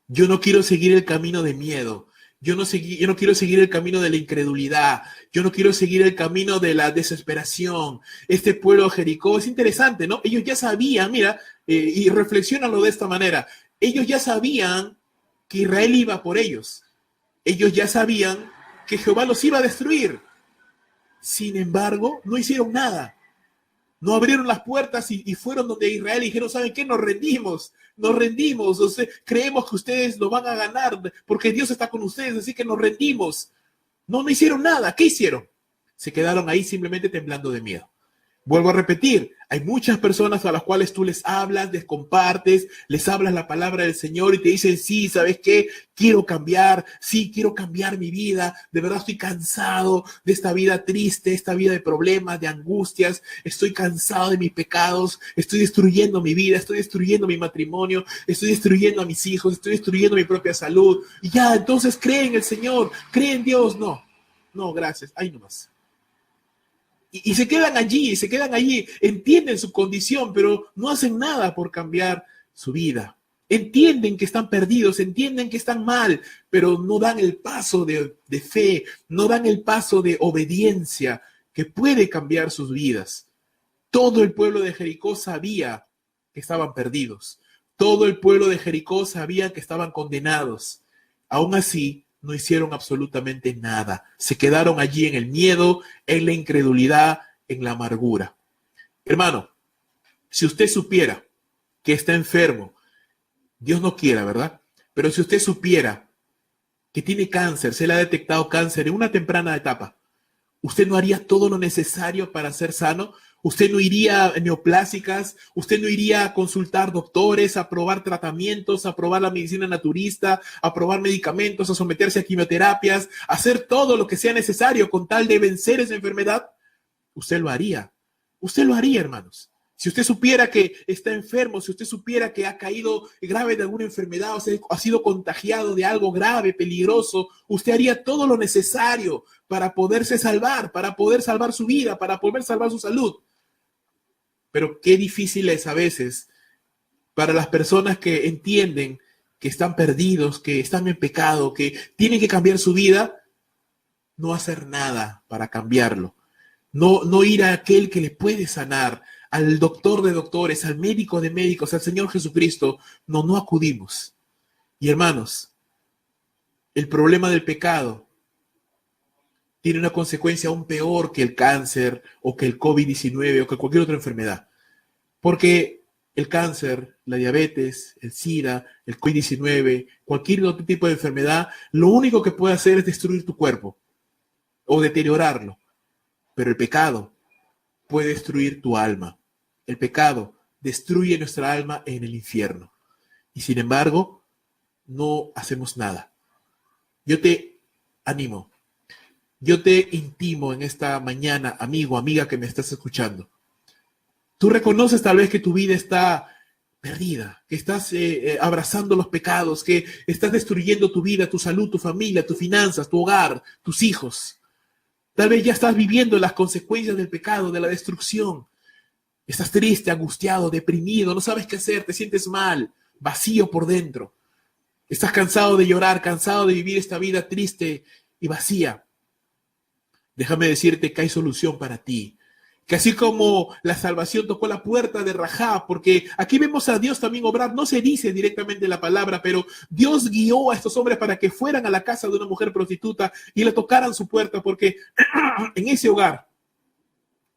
Yo no quiero seguir el camino de miedo. Yo no quiero seguir el camino de la incredulidad. Yo no quiero seguir el camino de la desesperación. Este pueblo de Jericó es interesante, ¿no? Ellos ya sabían, mira, y reflexiónalo de esta manera. Ellos ya sabían que Israel iba por ellos. Ellos ya sabían que Jehová los iba a destruir. Sin embargo, no hicieron nada. No abrieron las puertas y fueron donde Israel y dijeron, ¿saben qué? Nos rendimos, o sea, creemos que ustedes lo van a ganar porque Dios está con ustedes, así que nos rendimos. No hicieron nada. ¿Qué hicieron? Se quedaron ahí simplemente temblando de miedo. Vuelvo a repetir, hay muchas personas a las cuales tú les hablas, les compartes, les hablas la palabra del Señor y te dicen, sí, ¿sabes qué? Quiero cambiar, sí, quiero cambiar mi vida, de verdad estoy cansado de esta vida triste, esta vida de problemas, de angustias, estoy cansado de mis pecados, estoy destruyendo mi vida, estoy destruyendo mi matrimonio, estoy destruyendo a mis hijos, estoy destruyendo mi propia salud. Y ya, entonces cree en el Señor, cree en Dios. No, gracias, ahí nomás. Y se quedan allí, entienden su condición, pero no hacen nada por cambiar su vida. Entienden que están perdidos, entienden que están mal, pero no dan el paso de fe, no dan el paso de obediencia que puede cambiar sus vidas. Todo el pueblo de Jericó sabía que estaban perdidos. Todo el pueblo de Jericó sabía que estaban condenados. Aún así, no hicieron absolutamente nada. Se quedaron allí en el miedo, en la incredulidad, en la amargura. Hermano, si usted supiera que está enfermo, Dios no quiera, ¿verdad? Pero si usted supiera que tiene cáncer, se le ha detectado cáncer en una temprana etapa, ¿usted no haría todo lo necesario para ser sano? ¿Usted no iría a neoplásicas? ¿Usted no iría a consultar doctores, a probar tratamientos, a probar la medicina naturista, a probar medicamentos, a someterse a quimioterapias, a hacer todo lo que sea necesario con tal de vencer esa enfermedad? Usted lo haría. Usted lo haría, hermanos. Si usted supiera que está enfermo, si usted supiera que ha caído grave de alguna enfermedad, o sea, ha sido contagiado de algo grave, peligroso, usted haría todo lo necesario para poderse salvar, para poder salvar su vida, para poder salvar su salud. Pero qué difícil es a veces para las personas que entienden que están perdidos, que están en pecado, que tienen que cambiar su vida, no hacer nada para cambiarlo. No ir a aquel que le puede sanar, al doctor de doctores, al médico de médicos, al Señor Jesucristo. No acudimos. Y hermanos, el problema del pecado tiene una consecuencia aún peor que el cáncer o que el COVID-19 o que cualquier otra enfermedad. Porque el cáncer, la diabetes, el SIDA, el COVID-19, cualquier otro tipo de enfermedad, lo único que puede hacer es destruir tu cuerpo o deteriorarlo. Pero el pecado puede destruir tu alma. El pecado destruye nuestra alma en el infierno. Y sin embargo, no hacemos nada. Yo te animo, yo te intimo en esta mañana, amigo, amiga que me estás escuchando. Tú reconoces tal vez que tu vida está perdida, que estás abrazando los pecados, que estás destruyendo tu vida, tu salud, tu familia, tus finanzas, tu hogar, tus hijos. Tal vez ya estás viviendo las consecuencias del pecado, de la destrucción. Estás triste, angustiado, deprimido, no sabes qué hacer, te sientes mal, vacío por dentro. Estás cansado de llorar, cansado de vivir esta vida triste y vacía. Déjame decirte que hay solución para ti. Que así como la salvación tocó la puerta de Rahab, porque aquí vemos a Dios también obrar, no se dice directamente la palabra, pero Dios guió a estos hombres para que fueran a la casa de una mujer prostituta y le tocaran su puerta, porque en ese hogar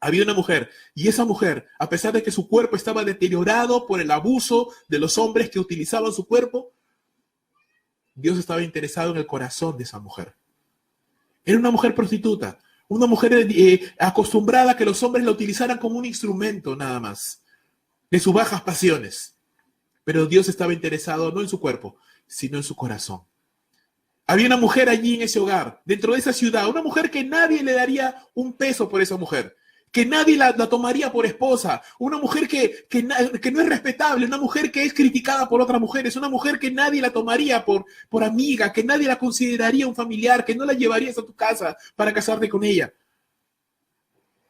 había una mujer, y esa mujer, a pesar de que su cuerpo estaba deteriorado por el abuso de los hombres que utilizaban su cuerpo, Dios estaba interesado en el corazón de esa mujer. Era una mujer prostituta, una mujer acostumbrada a que los hombres la utilizaran como un instrumento nada más, de sus bajas pasiones. Pero Dios estaba interesado no en su cuerpo, sino en su corazón. Había una mujer allí en ese hogar, dentro de esa ciudad, una mujer que nadie le daría un peso por esa mujer, que nadie la tomaría por esposa, una mujer que no es respetable, una mujer que es criticada por otras mujeres, una mujer que nadie la tomaría por amiga, que nadie la consideraría un familiar, que no la llevarías a tu casa para casarte con ella.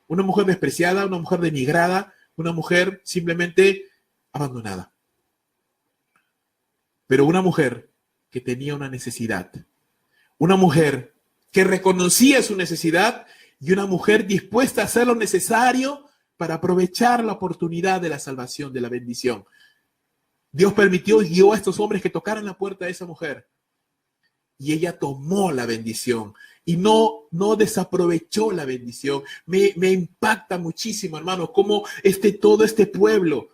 Una mujer despreciada, una mujer denigrada, una mujer simplemente abandonada. Pero una mujer que tenía una necesidad, una mujer que reconocía su necesidad y una mujer dispuesta a hacer lo necesario para aprovechar la oportunidad de la salvación, de la bendición. Dios permitió y guió a estos hombres que tocaran la puerta de esa mujer. Y ella tomó la bendición. y no desaprovechó la bendición. Me impacta muchísimo, hermano, cómo todo este pueblo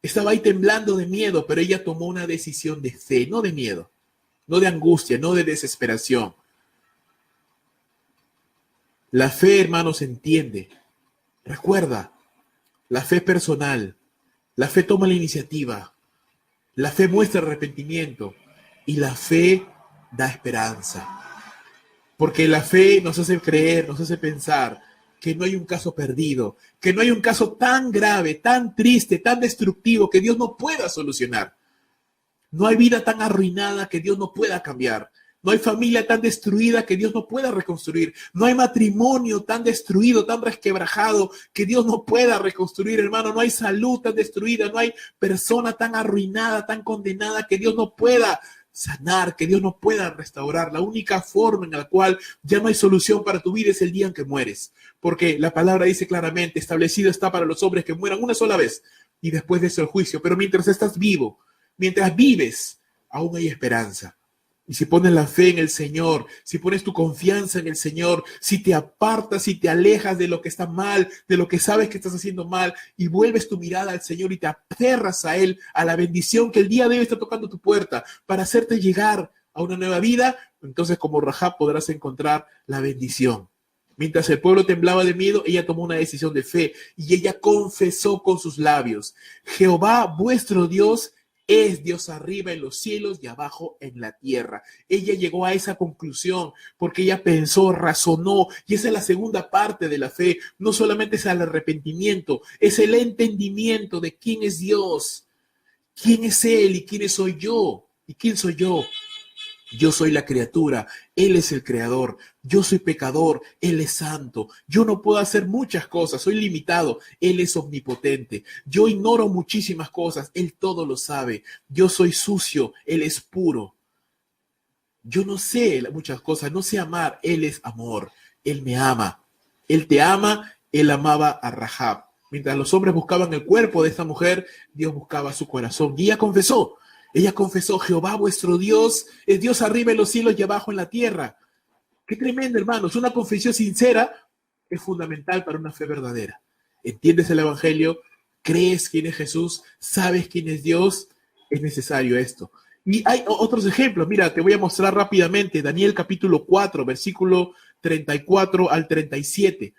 estaba ahí temblando de miedo, pero ella tomó una decisión de fe, no de miedo, no de angustia, no de desesperación. La fe, hermanos, entiende. Recuerda, la fe personal, la fe toma la iniciativa, la fe muestra arrepentimiento y la fe da esperanza. Porque la fe nos hace creer, nos hace pensar que no hay un caso perdido, que no hay un caso tan grave, tan triste, tan destructivo que Dios no pueda solucionar. No hay vida tan arruinada que Dios no pueda cambiar. No hay familia tan destruida que Dios no pueda reconstruir. No hay matrimonio tan destruido, tan resquebrajado que Dios no pueda reconstruir, hermano. No hay salud tan destruida, no hay persona tan arruinada, tan condenada que Dios no pueda sanar, que Dios no pueda restaurar. La única forma en la cual ya no hay solución para tu vida es el día en que mueres. Porque la palabra dice claramente, establecido está para los hombres que mueran una sola vez y después de eso el juicio. Pero mientras estás vivo, mientras vives, aún hay esperanza. Y si pones la fe en el Señor, si pones tu confianza en el Señor, si te apartas, si te alejas de lo que está mal, de lo que sabes que estás haciendo mal, y vuelves tu mirada al Señor y te aferras a Él, a la bendición que el día de hoy está tocando tu puerta para hacerte llegar a una nueva vida, entonces como Rahab podrás encontrar la bendición. Mientras el pueblo temblaba de miedo, ella tomó una decisión de fe y ella confesó con sus labios: Jehová vuestro Dios es Dios arriba en los cielos y abajo en la tierra. Ella llegó a esa conclusión porque ella pensó, razonó, y esa es la segunda parte de la fe. No solamente es el arrepentimiento, es el entendimiento de quién es Dios, quién es Él y quién soy yo. ¿Y quién soy yo? Yo soy la criatura, Él es el creador, yo soy pecador, Él es santo, yo no puedo hacer muchas cosas, soy limitado, Él es omnipotente, yo ignoro muchísimas cosas, Él todo lo sabe, yo soy sucio, Él es puro, yo no sé muchas cosas, no sé amar, Él es amor, Él me ama, Él te ama, Él amaba a Rahab. Mientras los hombres buscaban el cuerpo de esta mujer, Dios buscaba su corazón y ella confesó, Jehová vuestro Dios es Dios arriba en los cielos y abajo en la tierra. Qué tremendo, hermanos. Una confesión sincera es fundamental para una fe verdadera. ¿Entiendes el evangelio? ¿Crees quién es Jesús? ¿Sabes quién es Dios? Es necesario esto. Y hay otros ejemplos. Mira, te voy a mostrar rápidamente. Daniel capítulo 4, versículo 34 al 37.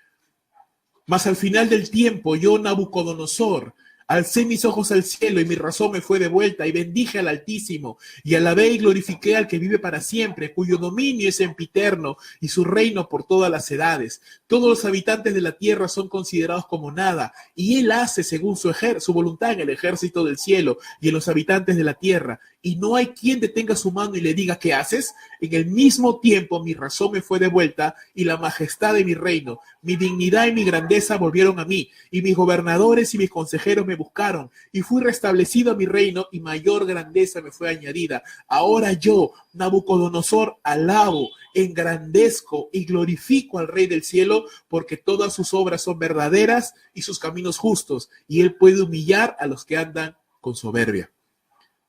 Mas al final del tiempo, yo, Nabucodonosor, alcé mis ojos al cielo y mi razón me fue de vuelta y bendije al Altísimo y alabé y glorifiqué al que vive para siempre, cuyo dominio es sempiterno y su reino por todas las edades. Todos los habitantes de la tierra son considerados como nada y él hace según su voluntad en el ejército del cielo y en los habitantes de la tierra. Y no hay quien detenga su mano y le diga, ¿qué haces? En el mismo tiempo mi razón me fue de vuelta y la majestad de mi reino, mi dignidad y mi grandeza volvieron a mí, y mis gobernadores y mis consejeros me buscaron, y fui restablecido a mi reino, y mayor grandeza me fue añadida. Ahora yo, Nabucodonosor, alabo, engrandezco y glorifico al Rey del cielo, porque todas sus obras son verdaderas y sus caminos justos, y él puede humillar a los que andan con soberbia.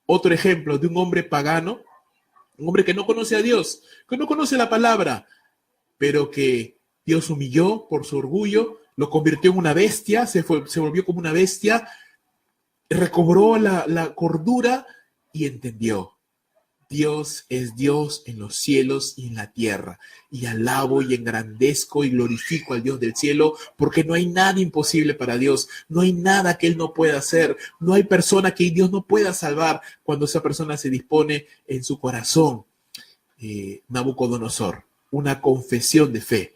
Otro ejemplo de un hombre pagano, un hombre que no conoce a Dios, que no conoce la palabra, pero que Dios humilló por su orgullo, lo convirtió en una bestia, se volvió como una bestia, recobró la cordura y entendió. Dios es Dios en los cielos y en la tierra. Y alabo y engrandezco y glorifico al Dios del cielo, porque no hay nada imposible para Dios. No hay nada que Él no pueda hacer. No hay persona que Dios no pueda salvar cuando esa persona se dispone en su corazón. Nabucodonosor, una confesión de fe.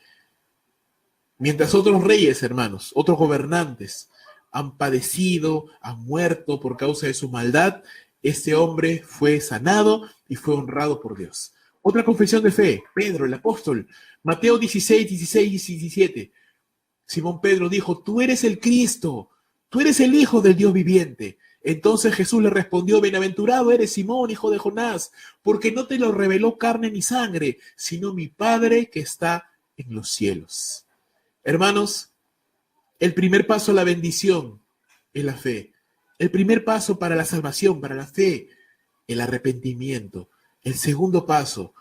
Mientras otros reyes, hermanos, otros gobernantes han padecido, han muerto por causa de su maldad, este hombre fue sanado y fue honrado por Dios. Otra confesión de fe, Pedro, el apóstol, Mateo 16, 16 y 17. Simón Pedro dijo, tú eres el Cristo, tú eres el Hijo del Dios viviente. Entonces Jesús le respondió, bienaventurado eres Simón, hijo de Jonás, porque no te lo reveló carne ni sangre, sino mi Padre que está en los cielos. Hermanos, el primer paso a la bendición es la fe. El primer paso para la salvación, para la fe, el arrepentimiento. El segundo paso,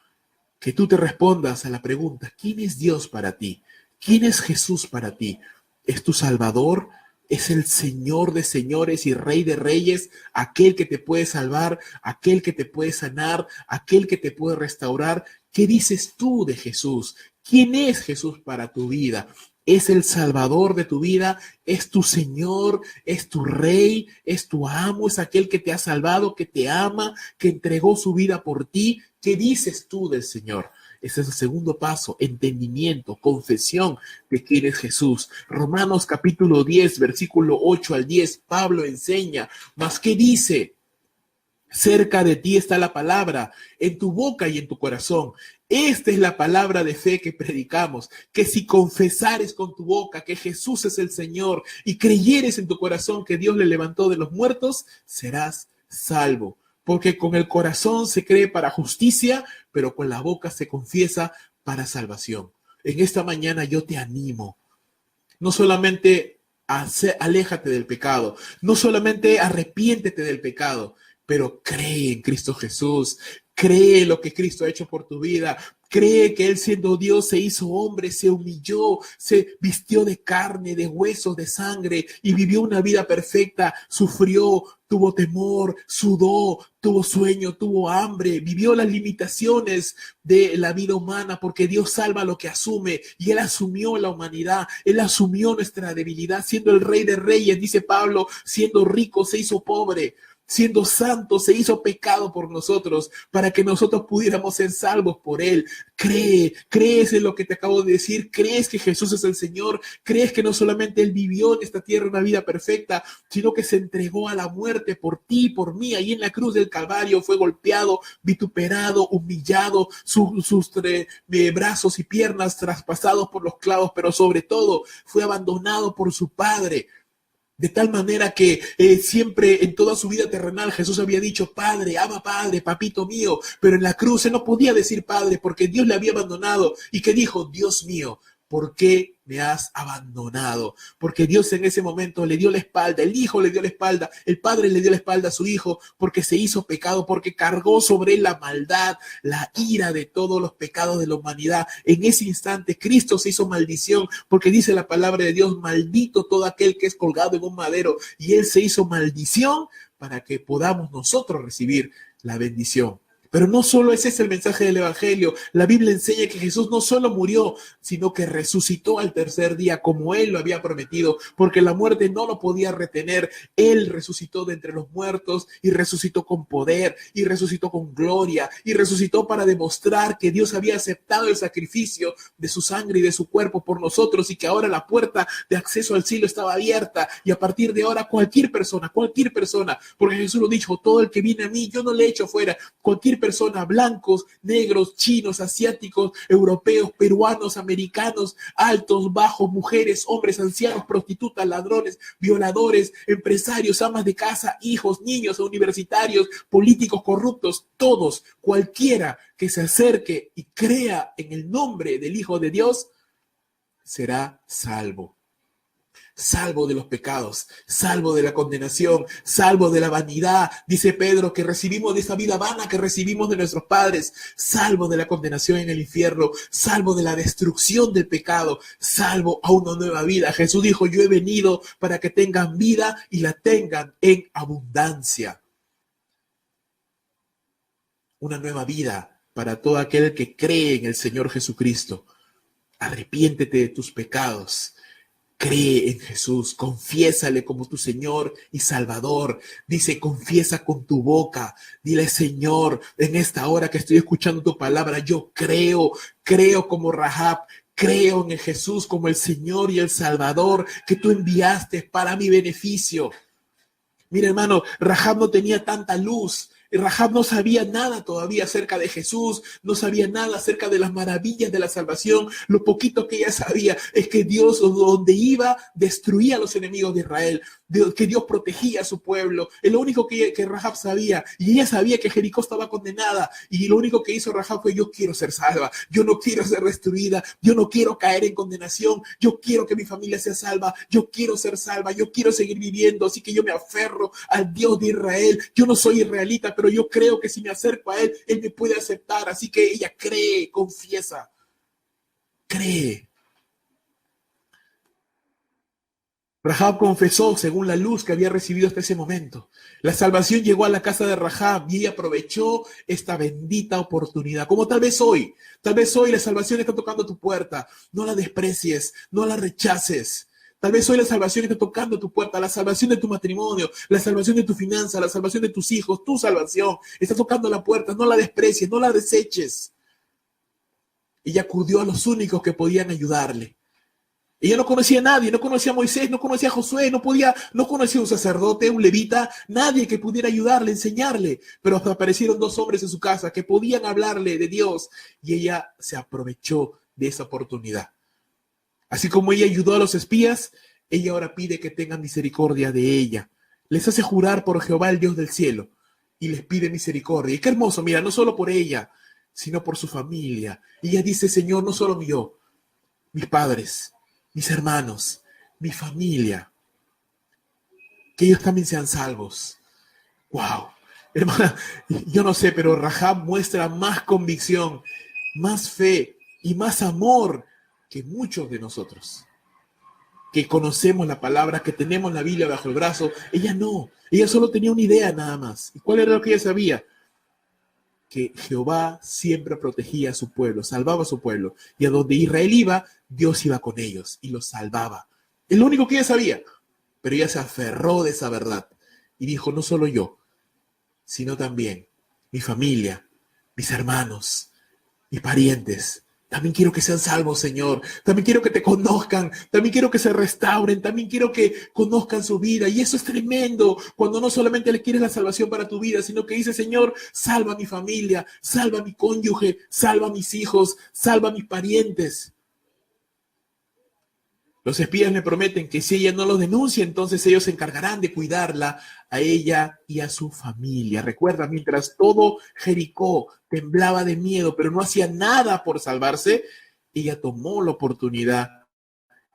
que tú te respondas a la pregunta, ¿quién es Dios para ti? ¿Quién es Jesús para ti? ¿Es tu Salvador? ¿Es el Señor de señores y Rey de reyes? Aquel que te puede salvar, aquel que te puede sanar, aquel que te puede restaurar. ¿Qué dices tú de Jesús? ¿Quién es Jesús para tu vida? ¿Es el Salvador de tu vida? ¿Es tu Señor? ¿Es tu Rey? ¿Es tu amo? ¿Es aquel que te ha salvado, que te ama, que entregó su vida por ti? ¿Qué dices tú del Señor? Ese es el segundo paso, entendimiento, confesión de quién es Jesús. Romanos capítulo 10, versículo 8 al 10, Pablo enseña, ¿mas qué dice? Cerca de ti está la palabra, en tu boca y en tu corazón. Esta es la palabra de fe que predicamos, que si confesares con tu boca que Jesús es el Señor y creyeres en tu corazón que Dios le levantó de los muertos, serás salvo. Porque con el corazón se cree para justicia, pero con la boca se confiesa para salvación. En esta mañana yo te animo, no solamente aléjate del pecado, no solamente arrepiéntete del pecado, pero cree en Cristo Jesús, cree lo que Cristo ha hecho por tu vida, cree que Él siendo Dios se hizo hombre, se humilló, se vistió de carne, de huesos, de sangre y vivió una vida perfecta, sufrió, tuvo temor, sudó, tuvo sueño, tuvo hambre, vivió las limitaciones de la vida humana porque Dios salva lo que asume y Él asumió la humanidad, Él asumió nuestra debilidad, siendo el Rey de Reyes, dice Pablo, siendo rico se hizo pobre. Siendo santo, se hizo pecado por nosotros para que nosotros pudiéramos ser salvos por Él. Crees en lo que te acabo de decir, crees que Jesús es el Señor, crees que no solamente Él vivió en esta tierra una vida perfecta, sino que se entregó a la muerte por ti, por mí. Ahí en la cruz del Calvario fue golpeado, vituperado, humillado, sus brazos y piernas traspasados por los clavos, pero sobre todo fue abandonado por su Padre. De tal manera que siempre en toda su vida terrenal Jesús había dicho, Padre, ama Padre, papito mío, pero en la cruz él no podía decir Padre porque Dios le había abandonado y que dijo, Dios mío, ¿por qué me has abandonado? Porque Dios en ese momento le dio la espalda, el Hijo le dio la espalda, el Padre le dio la espalda a su Hijo porque se hizo pecado, porque cargó sobre él la maldad, la ira de todos los pecados de la humanidad. En ese instante Cristo se hizo maldición porque dice la palabra de Dios, maldito todo aquel que es colgado en un madero, y él se hizo maldición para que podamos nosotros recibir la bendición. Pero no solo ese es el mensaje del Evangelio. La Biblia enseña que Jesús no solo murió, sino que resucitó al tercer día como Él lo había prometido, porque la muerte no lo podía retener. Él resucitó de entre los muertos y resucitó con poder y resucitó con gloria y resucitó para demostrar que Dios había aceptado el sacrificio de su sangre y de su cuerpo por nosotros y que ahora la puerta de acceso al cielo estaba abierta y a partir de ahora cualquier persona, porque Jesús lo dijo, todo el que viene a mí, yo no le echo fuera, cualquier persona, blancos, negros, chinos, asiáticos, europeos, peruanos, americanos, altos, bajos, mujeres, hombres, ancianos, prostitutas, ladrones, violadores, empresarios, amas de casa, hijos, niños, universitarios, políticos corruptos, todos, cualquiera que se acerque y crea en el nombre del Hijo de Dios, será salvo. Salvo de los pecados, salvo de la condenación, salvo de la vanidad, dice Pedro, que recibimos de esa vida vana que recibimos de nuestros padres, salvo de la condenación en el infierno, salvo de la destrucción del pecado, salvo a una nueva vida. Jesús dijo, yo he venido para que tengan vida y la tengan en abundancia. Una nueva vida para todo aquel que cree en el Señor Jesucristo. Arrepiéntete de tus pecados. Cree en Jesús, confiésale como tu Señor y Salvador. Dice, confiesa con tu boca. Dile, Señor, en esta hora que estoy escuchando tu palabra, yo creo como Rahab, creo en Jesús como el Señor y el Salvador que tú enviaste para mi beneficio. Mira, hermano, Rahab no tenía tanta luz. Rahab no sabía nada todavía acerca de Jesús, no sabía nada acerca de las maravillas de la salvación. Lo poquito que ella sabía es que Dios, donde iba, destruía a los enemigos de Israel. que Dios protegía a su pueblo. Es lo único que Rahab sabía. Y ella sabía que Jericó estaba condenada. Y lo único que hizo Rahab fue: yo quiero ser salva, yo no quiero ser destruida, yo no quiero caer en condenación, yo quiero que mi familia sea salva, yo quiero ser salva, yo quiero seguir viviendo. Así que yo me aferro al Dios de Israel. Yo no soy israelita, pero yo creo que si me acerco a Él, Él me puede aceptar. Así que ella cree, confiesa, cree. Rahab confesó según la luz que había recibido hasta ese momento. La salvación llegó a la casa de Rahab y ella aprovechó esta bendita oportunidad. Como tal vez hoy la salvación está tocando tu puerta. No la desprecies, no la rechaces. Tal vez hoy la salvación está tocando tu puerta, la salvación de tu matrimonio, la salvación de tu finanza, la salvación de tus hijos, tu salvación está tocando la puerta. No la desprecies, no la deseches. Ella acudió a los únicos que podían ayudarle. Ella no conocía a nadie, no conocía a Moisés, no conocía a Josué, no conocía a un sacerdote, un levita, nadie que pudiera ayudarle, enseñarle. Pero aparecieron dos hombres en su casa que podían hablarle de Dios y ella se aprovechó de esa oportunidad. Así como ella ayudó a los espías, ella ahora pide que tengan misericordia de ella. Les hace jurar por Jehová, el Dios del cielo, y les pide misericordia. Y qué hermoso, mira, no solo por ella, sino por su familia. Y ella dice: Señor, no solo yo, mis padres, mis hermanos, mi familia, que ellos también sean salvos. ¡Wow! Hermana, yo no sé, pero Rahab muestra más convicción, más fe y más amor que muchos de nosotros, que conocemos la palabra, que tenemos la Biblia bajo el brazo. Ella no, ella solo tenía una idea nada más. ¿Y cuál era lo que ella sabía? Que Jehová siempre protegía a su pueblo, salvaba a su pueblo, y a donde Israel iba, Dios iba con ellos y los salvaba. Es lo único que ella sabía, pero ella se aferró de esa verdad y dijo: no solo yo, sino también mi familia, mis hermanos, mis parientes. También quiero que sean salvos, Señor. También quiero que te conozcan. También quiero que se restauren. También quiero que conozcan su vida. Y eso es tremendo. Cuando no solamente le quieres la salvación para tu vida, sino que dices: Señor, salva a mi familia, salva a mi cónyuge, salva a mis hijos, salva a mis parientes. Los espías le prometen que si ella no los denuncia, entonces ellos se encargarán de cuidarla a ella y a su familia. Recuerda, mientras todo Jericó temblaba de miedo, pero no hacía nada por salvarse, ella tomó la oportunidad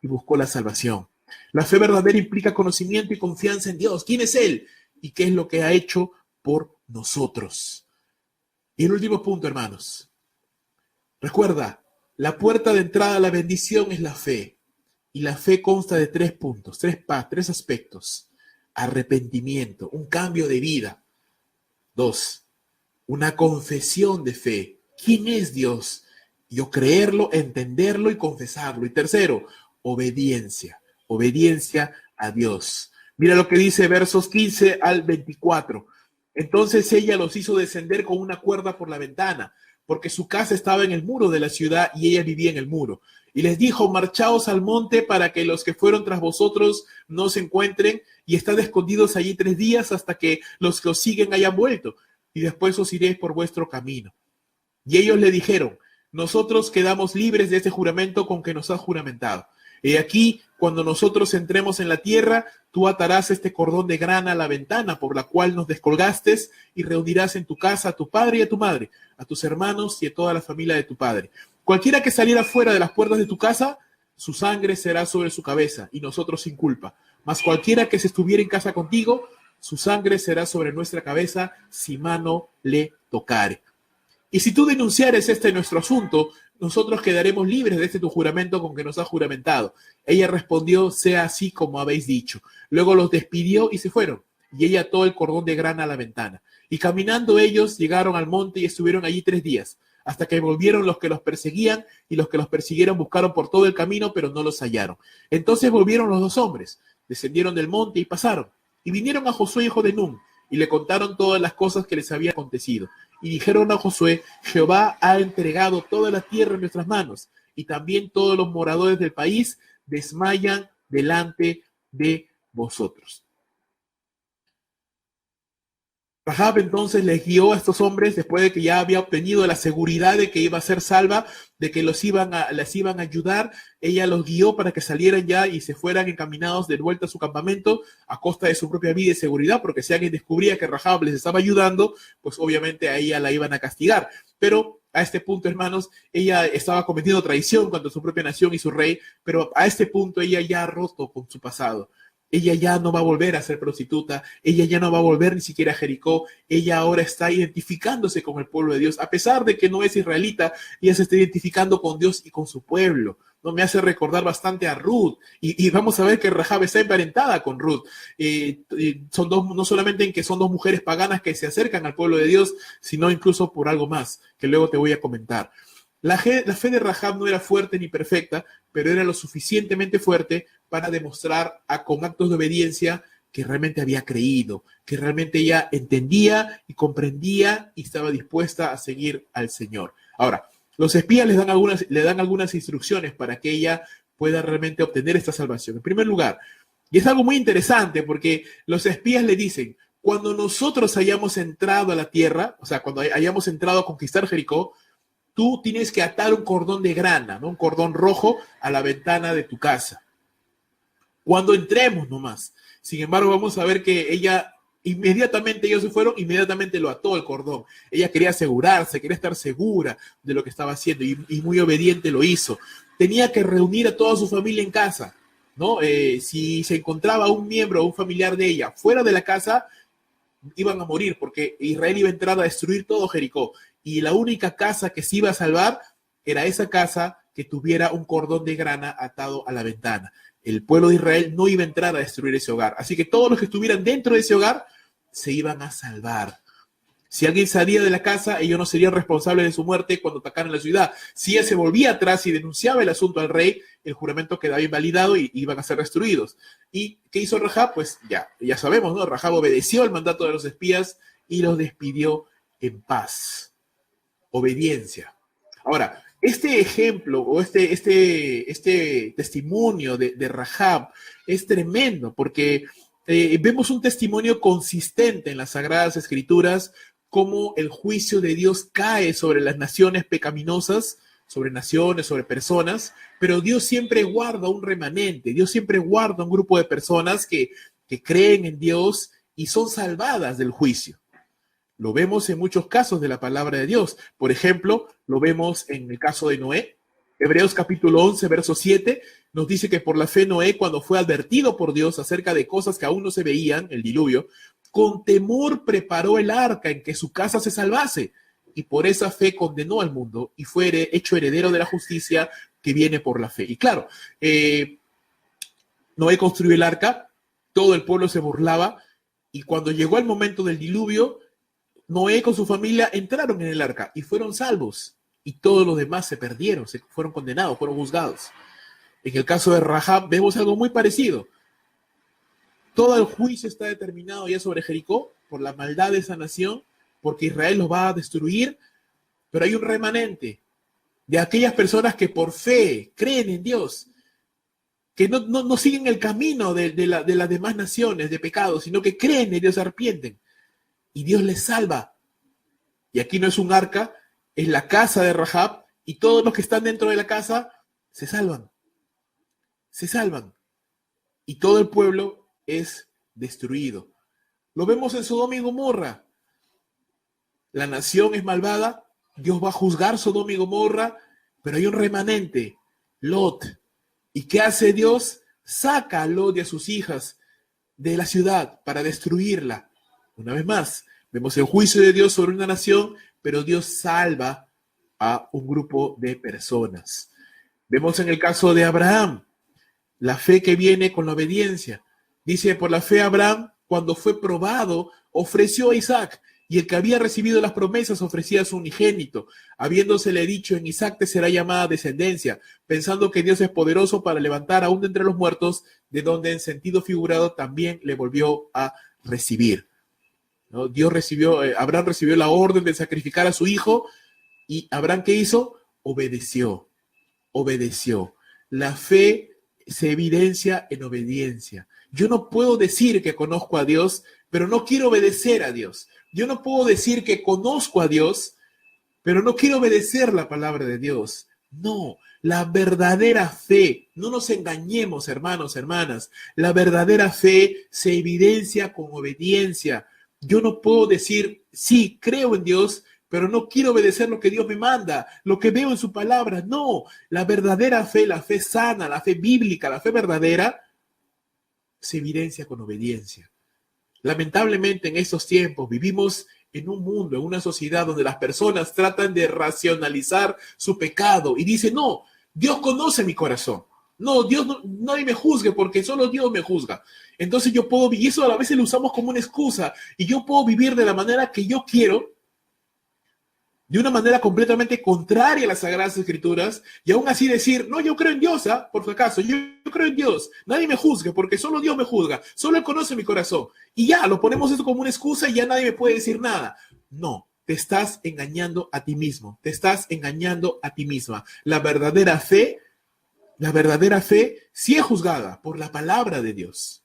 y buscó la salvación. La fe verdadera implica conocimiento y confianza en Dios. ¿Quién es Él? ¿Y qué es lo que ha hecho por nosotros? Y el último punto, hermanos. Recuerda, la puerta de entrada a la bendición es la fe. Y la fe consta de 3 puntos, tres aspectos. Arrepentimiento, un cambio de vida. 2, una confesión de fe. ¿Quién es Dios? Yo creerlo, entenderlo y confesarlo. Y 3, obediencia. Obediencia a Dios. Mira lo que dice versos 15 al 24. Entonces ella los hizo descender con una cuerda por la ventana, porque su casa estaba en el muro de la ciudad y ella vivía en el muro. Y les dijo: marchaos al monte para que los que fueron tras vosotros no se encuentren, y estad escondidos allí 3 días hasta que los que os siguen hayan vuelto, y después os iréis por vuestro camino. Y ellos le dijeron: nosotros quedamos libres de este juramento con que nos has juramentado. He aquí, cuando nosotros entremos en la tierra, tú atarás este cordón de grana a la ventana por la cual nos descolgaste, y reunirás en tu casa a tu padre y a tu madre, a tus hermanos y a toda la familia de tu padre. Cualquiera que saliera fuera de las puertas de tu casa, su sangre será sobre su cabeza, y nosotros sin culpa. Mas cualquiera que se estuviera en casa contigo, su sangre será sobre nuestra cabeza, si mano le tocare. Y si tú denunciares nuestro asunto, nosotros quedaremos libres de tu juramento con que nos has juramentado. Ella respondió: sea así como habéis dicho. Luego los despidió y se fueron. Y ella ató el cordón de grana a la ventana. Y caminando ellos llegaron al monte y estuvieron allí 3 días, hasta que volvieron los que los perseguían, y los que los persiguieron buscaron por todo el camino, pero no los hallaron. Entonces volvieron los 2 hombres, descendieron del monte y pasaron. Y vinieron a Josué, hijo de Nun, y le contaron todas las cosas que les había acontecido. Y dijeron a Josué: Jehová ha entregado toda la tierra en nuestras manos, y también todos los moradores del país desmayan delante de vosotros. Rahab entonces les guió a estos hombres después de que ya había obtenido la seguridad de que iba a ser salva, de que les iban a ayudar. Ella los guió para que salieran ya y se fueran encaminados de vuelta a su campamento a costa de su propia vida y seguridad, porque si alguien descubría que Rahab les estaba ayudando, pues obviamente a ella la iban a castigar. Pero a este punto, hermanos, ella estaba cometiendo traición contra su propia nación y su rey, pero a este punto ella ya ha roto con su pasado. Ella ya no va a volver a ser prostituta, ella ya no va a volver ni siquiera a Jericó, ella ahora está identificándose con el pueblo de Dios, a pesar de que no es israelita, ella se está identificando con Dios y con su pueblo. No me hace recordar bastante a Ruth, y vamos a ver que Rahab está emparentada con Ruth. Son dos, no solamente en que son dos mujeres paganas que se acercan al pueblo de Dios, sino incluso por algo más, que luego te voy a comentar. La fe de Rahab no era fuerte ni perfecta, pero era lo suficientemente fuerte para demostrar con actos de obediencia que realmente había creído, que realmente ella entendía y comprendía y estaba dispuesta a seguir al Señor. Ahora, los espías le dan algunas instrucciones para que ella pueda realmente obtener esta salvación. En primer lugar, y es algo muy interesante porque los espías le dicen, cuando nosotros hayamos entrado a la tierra, o sea, cuando hayamos entrado a conquistar Jericó, tú tienes que atar un cordón de grana, ¿no? Un cordón rojo a la ventana de tu casa. Cuando entremos nomás. Sin embargo, vamos a ver que ella, inmediatamente ellos se fueron, inmediatamente lo ató el cordón. Ella quería asegurarse, quería estar segura de lo que estaba haciendo y muy obediente lo hizo. Tenía que reunir a toda su familia en casa, ¿no? Si se encontraba un miembro o un familiar de ella fuera de la casa, iban a morir porque Israel iba a entrar a destruir todo Jericó y la única casa que se iba a salvar era esa casa que tuviera un cordón de grana atado a la ventana. El pueblo de Israel no iba a entrar a destruir ese hogar, así que todos los que estuvieran dentro de ese hogar se iban a salvar. Si alguien salía de la casa, ellos no serían responsables de su muerte cuando atacaran la ciudad. Si ella se volvía atrás y denunciaba el asunto al rey, el juramento quedaba invalidado y iban a ser destruidos. ¿Y qué hizo Rahab? Pues ya sabemos, ¿no? Rahab obedeció el mandato de los espías y los despidió en paz. Obediencia. Ahora, este ejemplo o este testimonio de Rahab es tremendo porque vemos un testimonio consistente en las Sagradas Escrituras, cómo el juicio de Dios cae sobre las naciones pecaminosas, sobre naciones, sobre personas, pero Dios siempre guarda un remanente, Dios siempre guarda un grupo de personas que creen en Dios y son salvadas del juicio. Lo vemos en muchos casos de la palabra de Dios. Por ejemplo, lo vemos en el caso de Noé. Hebreos capítulo 11, verso 7, nos dice que por la fe Noé, cuando fue advertido por Dios acerca de cosas que aún no se veían, el diluvio, con temor preparó el arca en que su casa se salvase, y por esa fe condenó al mundo y fue hecho heredero de la justicia que viene por la fe. Y claro, Noé construyó el arca, todo el pueblo se burlaba, y cuando llegó el momento del diluvio, Noé con su familia entraron en el arca y fueron salvos, y todos los demás se perdieron, se fueron condenados, fueron juzgados. En el caso de Rahab vemos algo muy parecido. Todo el juicio está determinado ya sobre Jericó por la maldad de esa nación, porque Israel los va a destruir, pero hay un remanente de aquellas personas que por fe creen en Dios, que no siguen el camino de las demás naciones de pecado, sino que creen en Dios, se arrepienten, y Dios les salva. Y aquí no es un arca, es la casa de Rahab, y todos los que están dentro de la casa se salvan. Se salvan. Y todo el pueblo es destruido. Lo vemos en Sodoma y Gomorra. La nación es malvada, Dios va a juzgar Sodoma y Gomorra, pero hay un remanente, Lot. ¿Y qué hace Dios? Saca a Lot y a sus hijas de la ciudad para destruirla. Una vez más, vemos el juicio de Dios sobre una nación, pero Dios salva a un grupo de personas. Vemos en el caso de Abraham, la fe que viene con la obediencia. Dice, por la fe Abraham, cuando fue probado, ofreció a Isaac, y el que había recibido las promesas ofrecía a su unigénito, habiéndosele dicho, en Isaac te será llamada descendencia, pensando que Dios es poderoso para levantar aún de entre los muertos, de donde en sentido figurado también le volvió a recibir. ¿No? Abraham recibió la orden de sacrificar a su hijo, y Abraham, ¿qué hizo? Obedeció. La fe se evidencia en obediencia. Yo no puedo decir que conozco a Dios, pero no quiero obedecer a Dios, Yo no puedo decir que conozco a Dios, pero no quiero obedecer la palabra de Dios. No, la verdadera fe, no nos engañemos, hermanos, hermanas, la verdadera fe se evidencia con obediencia. Yo no puedo decir, sí, creo en Dios, pero no quiero obedecer lo que Dios me manda, lo que veo en su palabra. No, la verdadera fe, la fe sana, la fe bíblica, la fe verdadera, se evidencia con obediencia. Lamentablemente en estos tiempos vivimos en un mundo, en una sociedad donde las personas tratan de racionalizar su pecado y dicen, no, Dios conoce mi corazón. No, Dios no, nadie me juzgue porque solo Dios me juzga. Entonces yo puedo, y eso a veces lo usamos como una excusa, y yo puedo vivir de la manera que yo quiero, de una manera completamente contraria a las Sagradas Escrituras, y aún así decir, no, yo creo en Dios, ¿ah? Por si acaso, yo creo en Dios, nadie me juzgue, porque solo Dios me juzga, solo Él conoce mi corazón, y ya, lo ponemos eso como una excusa y ya nadie me puede decir nada. No, te estás engañando a ti mismo, te estás engañando a ti misma. La verdadera fe sí es juzgada por la palabra de Dios.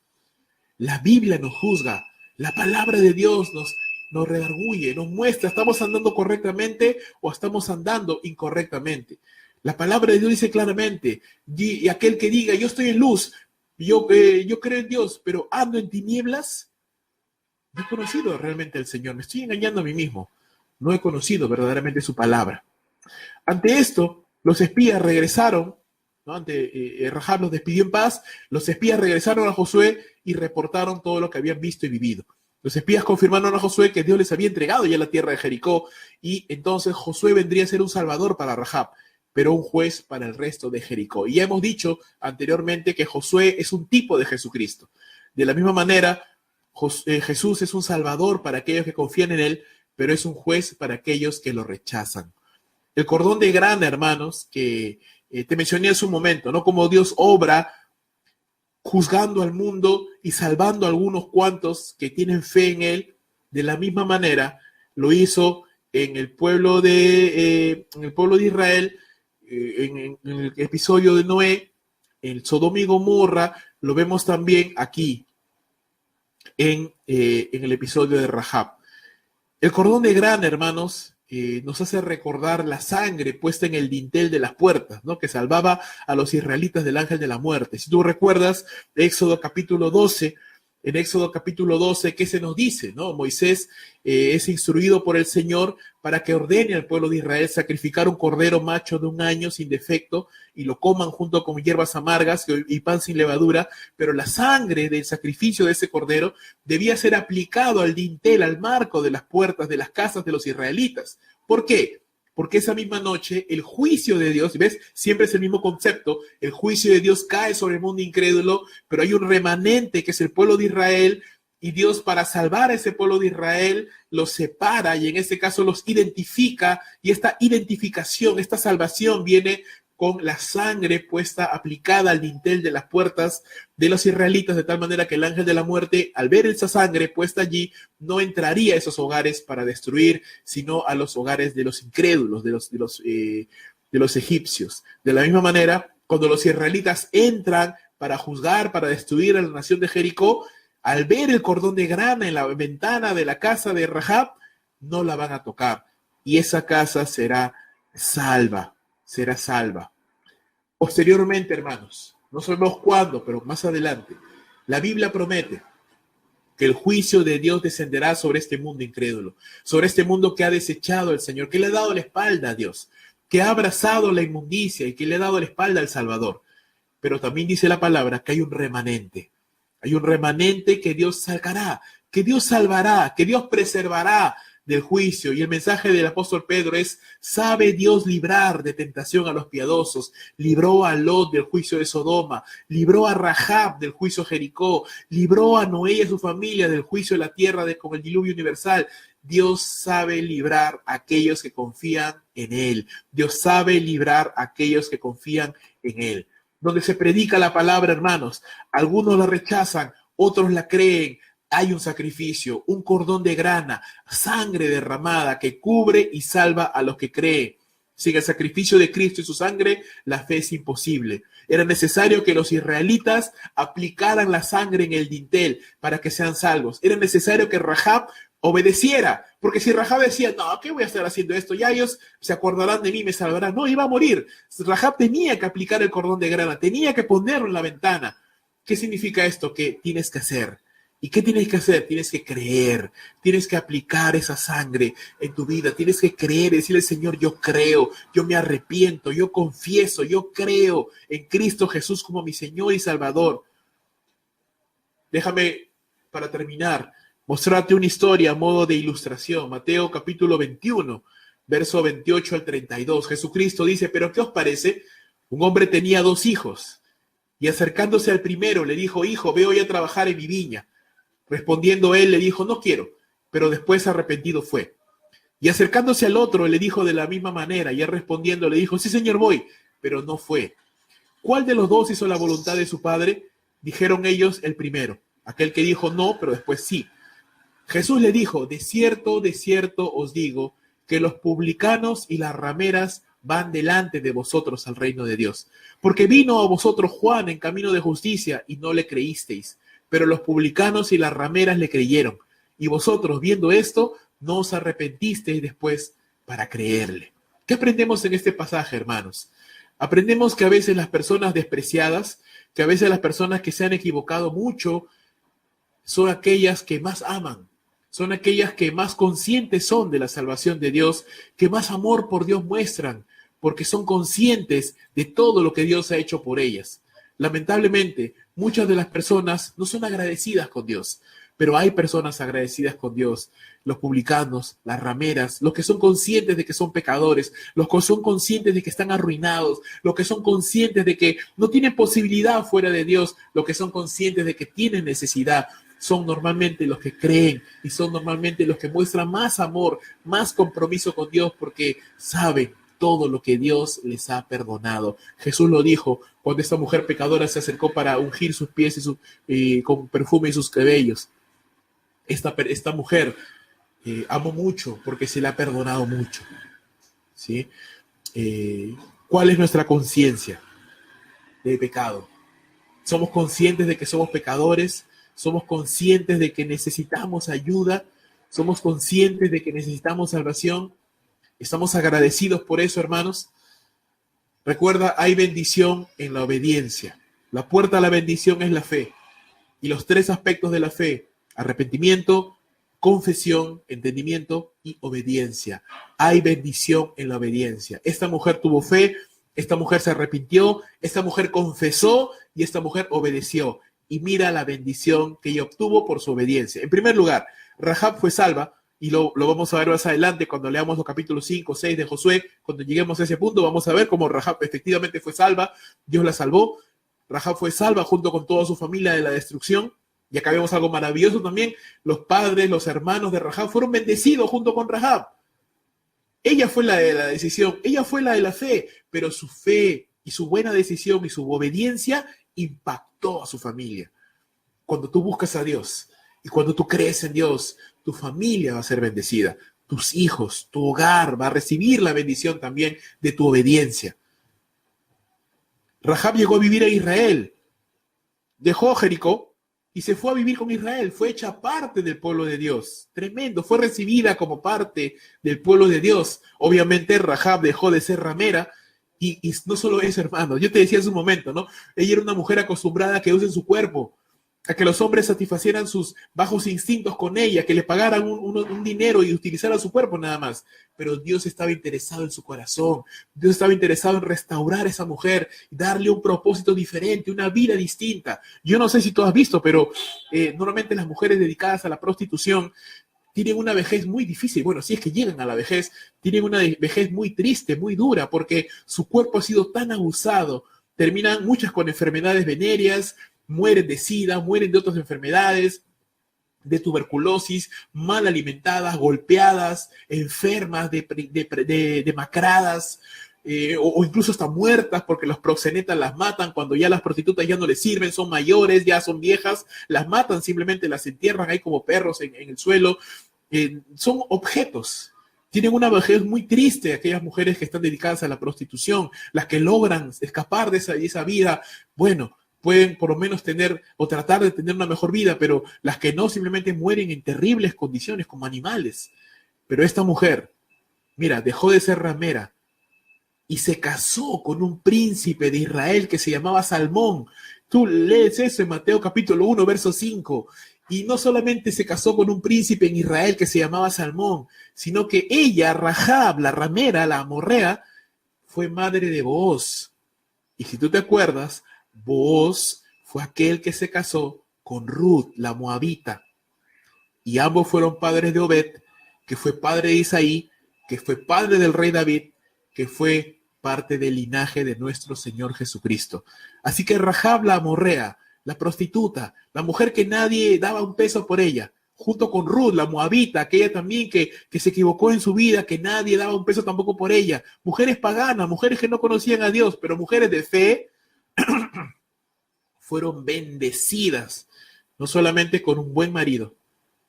La Biblia nos juzga, la palabra de Dios nos redarguye, nos muestra, ¿estamos andando correctamente o estamos andando incorrectamente? La palabra de Dios dice claramente, y aquel que diga, yo estoy en luz, yo creo en Dios, pero ando en tinieblas, no he conocido realmente al Señor, me estoy engañando a mí mismo, no he conocido verdaderamente su palabra. Ante esto, los espías regresaron, ¿no? Ante Rahab los despidió en paz, los espías regresaron a Josué y reportaron todo lo que habían visto y vivido. Los espías confirmaron a Josué que Dios les había entregado ya la tierra de Jericó, y entonces Josué vendría a ser un salvador para Rahab, pero un juez para el resto de Jericó. Y ya hemos dicho anteriormente que Josué es un tipo de Jesucristo. De la misma manera, Jesús es un salvador para aquellos que confían en él, pero es un juez para aquellos que lo rechazan. El cordón de grana, hermanos, que te mencioné hace un momento, ¿no? Como Dios obra juzgando al mundo y salvando a algunos cuantos que tienen fe en él. De la misma manera lo hizo en el pueblo de Israel, en el episodio de Noé, en Sodoma y Gomorra. Lo vemos también aquí en el episodio de Rahab. El cordón de grana, hermanos, nos hace recordar la sangre puesta en el dintel de las puertas, ¿no? Que salvaba a los israelitas del ángel de la muerte. Si tú recuerdas, Éxodo capítulo 12, en Éxodo capítulo 12, ¿qué se nos dice? ¿No? Moisés es instruido por el Señor para que ordene al pueblo de Israel sacrificar un cordero macho de 1 año sin defecto y lo coman junto con hierbas amargas y pan sin levadura, pero la sangre del sacrificio de ese cordero debía ser aplicado al dintel, al marco de las puertas de las casas de los israelitas. ¿Por qué? Porque esa misma noche el juicio de Dios, ¿ves? Siempre es el mismo concepto, el juicio de Dios cae sobre el mundo incrédulo, pero hay un remanente que es el pueblo de Israel, y Dios, para salvar a ese pueblo de Israel, los separa y en este caso los identifica, y esta identificación, esta salvación viene con la sangre puesta, aplicada al dintel de las puertas de los israelitas, de tal manera que el ángel de la muerte, al ver esa sangre puesta allí, no entraría a esos hogares para destruir, sino a los hogares de los incrédulos, de los egipcios. De la misma manera, cuando los israelitas entran para juzgar, para destruir a la nación de Jericó, al ver el cordón de grana en la ventana de la casa de Rahab, no la van a tocar, y esa casa será salva, será salva. Posteriormente, hermanos, no sabemos cuándo, pero más adelante, la Biblia promete que el juicio de Dios descenderá sobre este mundo incrédulo, sobre este mundo que ha desechado al Señor, que le ha dado la espalda a Dios, que ha abrazado la inmundicia y que le ha dado la espalda al Salvador. Pero también dice la palabra que hay un remanente que Dios sacará, que Dios salvará, que Dios preservará del juicio. Y el mensaje del apóstol Pedro es: sabe Dios librar de tentación a los piadosos. Libró a Lot del juicio de Sodoma, libró a Rahab del juicio de Jericó, libró a Noé y a su familia del juicio de la tierra con el diluvio universal. Dios sabe librar a aquellos que confían en él. Dios sabe librar a aquellos que confían en él. Donde se predica la palabra, hermanos, algunos la rechazan, otros la creen. Hay un sacrificio, un cordón de grana, sangre derramada que cubre y salva a los que creen. Sin el sacrificio de Cristo y su sangre, la fe es imposible. Era necesario que los israelitas aplicaran la sangre en el dintel para que sean salvos. Era necesario que Rahab obedeciera, porque si Rahab decía, no, ¿qué voy a estar haciendo esto? Ya ellos se acordarán de mí, me salvarán. No, iba a morir. Rahab tenía que aplicar el cordón de grana, tenía que ponerlo en la ventana. ¿Qué significa esto? Que tienes que hacer. ¿Y qué tienes que hacer? Tienes que creer, tienes que aplicar esa sangre en tu vida, tienes que creer, decirle, Señor, yo creo, yo me arrepiento, yo confieso, yo creo en Cristo Jesús como mi Señor y Salvador. Déjame, para terminar, mostrarte una historia a modo de ilustración. Mateo capítulo 21, verso 28 al 32. Jesucristo dice, ¿pero qué os parece? Un hombre tenía 2 hijos y acercándose al primero le dijo, hijo, ve hoy a trabajar en mi viña. Respondiendo él le dijo, no quiero, pero después arrepentido fue. Y acercándose al otro le dijo de la misma manera y él respondiendo le dijo, sí señor voy, pero no fue. ¿Cuál de los 2 hizo la voluntad de su padre? Dijeron ellos el primero, aquel que dijo no, pero después sí. Jesús le dijo, de cierto os digo, que los publicanos y las rameras van delante de vosotros al reino de Dios. Porque vino a vosotros Juan en camino de justicia y no le creísteis, pero los publicanos y las rameras le creyeron. Y vosotros, viendo esto, no os arrepentisteis después para creerle. ¿Qué aprendemos en este pasaje, hermanos? Aprendemos que a veces las personas despreciadas, que a veces las personas que se han equivocado mucho, son aquellas que más aman, son aquellas que más conscientes son de la salvación de Dios, que más amor por Dios muestran, porque son conscientes de todo lo que Dios ha hecho por ellas. Lamentablemente, muchas de las personas no son agradecidas con Dios, pero hay personas agradecidas con Dios, los publicanos, las rameras, los que son conscientes de que son pecadores, los que son conscientes de que están arruinados, los que son conscientes de que no tienen posibilidad fuera de Dios, los que son conscientes de que tienen necesidad, son normalmente los que creen y son normalmente los que muestran más amor, más compromiso con Dios porque saben todo lo que Dios les ha perdonado. Jesús lo dijo cuando esta mujer pecadora se acercó para ungir sus pies con perfume y sus cabellos. Esta mujer amo mucho porque se le ha perdonado mucho. ¿Sí? ¿Cuál es nuestra conciencia de pecado? ¿Somos conscientes de que somos pecadores? ¿Somos conscientes de que necesitamos ayuda? ¿Somos conscientes de que necesitamos salvación? ¿Estamos agradecidos por eso, hermanos? Recuerda, hay bendición en la obediencia. La puerta a la bendición es la fe. Y los 3 aspectos de la fe: arrepentimiento, confesión, entendimiento y obediencia. Hay bendición en la obediencia. Esta mujer tuvo fe, esta mujer se arrepintió, esta mujer confesó y esta mujer obedeció. Y mira la bendición que ella obtuvo por su obediencia. En primer lugar, Rahab fue salva, y lo vamos a ver más adelante cuando leamos los capítulos 5, 6 de Josué. Cuando lleguemos a ese punto vamos a ver cómo Rahab efectivamente fue salva, Dios la salvó. Rahab fue salva junto con toda su familia de la destrucción. Y acá vemos algo maravilloso también, los padres, los hermanos de Rahab fueron bendecidos junto con Rahab. Ella fue la de la decisión, ella fue la de la fe, pero su fe y su buena decisión y su obediencia impactó a su familia. Cuando tú buscas a Dios y cuando tú crees en Dios, tu familia va a ser bendecida, tus hijos, tu hogar va a recibir la bendición también de tu obediencia. Rahab llegó a vivir en Israel, dejó Jericó y se fue a vivir con Israel, fue hecha parte del pueblo de Dios. Tremendo, fue recibida como parte del pueblo de Dios. Obviamente Rahab dejó de ser ramera. Y no solo eso, hermano, yo te decía hace un momento, ¿no? Ella era una mujer acostumbrada a que usen su cuerpo, a que los hombres satisfacieran sus bajos instintos con ella, que le pagaran un dinero y utilizaran su cuerpo nada más. Pero Dios estaba interesado en su corazón. Dios estaba interesado en restaurar a esa mujer, darle un propósito diferente, una vida distinta. Yo no sé si tú has visto, pero normalmente las mujeres dedicadas a la prostitución tienen una vejez muy difícil. Bueno, si es que llegan a la vejez, tienen una vejez muy triste, muy dura, porque su cuerpo ha sido tan abusado. Terminan muchas con enfermedades venéreas, mueren de SIDA, mueren de otras enfermedades, de tuberculosis, mal alimentadas, golpeadas, enfermas, demacradas, o incluso hasta muertas porque los proxenetas las matan cuando ya las prostitutas ya no les sirven, son mayores, ya son viejas, las matan, simplemente las entierran ahí como perros en el suelo. Son objetos. Tienen una vejez muy triste aquellas mujeres que están dedicadas a la prostitución, las que logran escapar de esa vida. Bueno, pueden por lo menos tener o tratar de tener una mejor vida, pero las que no simplemente mueren en terribles condiciones como animales. Pero esta mujer, mira, dejó de ser ramera y se casó con un príncipe de Israel que se llamaba Salmón. Tú lees eso en Mateo capítulo 1, verso 5. Y no solamente se casó con un príncipe en Israel que se llamaba Salmón, sino que ella, Rahab, la ramera, la amorrea, fue madre de Booz. Y si tú te acuerdas, Booz fue aquel que se casó con Ruth, la moabita. Y ambos fueron padres de Obed, que fue padre de Isaí, que fue padre del rey David, que fue parte del linaje de nuestro Señor Jesucristo. Así que Rahab la amorrea, la prostituta, la mujer que nadie daba un peso por ella, junto con Ruth, la moabita, aquella también que se equivocó en su vida, que nadie daba un peso tampoco por ella. Mujeres paganas, mujeres que no conocían a Dios, pero mujeres de fe, fueron bendecidas, no solamente con un buen marido,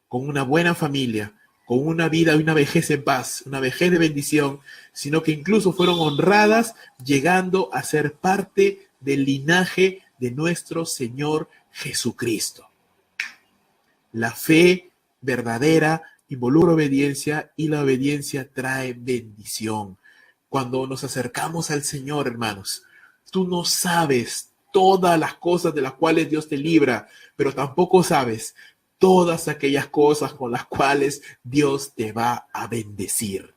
con una buena familia, con una vida y una vejez en paz, una vejez de bendición, sino que incluso fueron honradas, llegando a ser parte del linaje de nuestro Señor Jesucristo. La fe verdadera involucra obediencia y la obediencia trae bendición. Cuando nos acercamos al Señor, hermanos, tú no sabes todas las cosas de las cuales Dios te libra, pero tampoco sabes todas aquellas cosas con las cuales Dios te va a bendecir.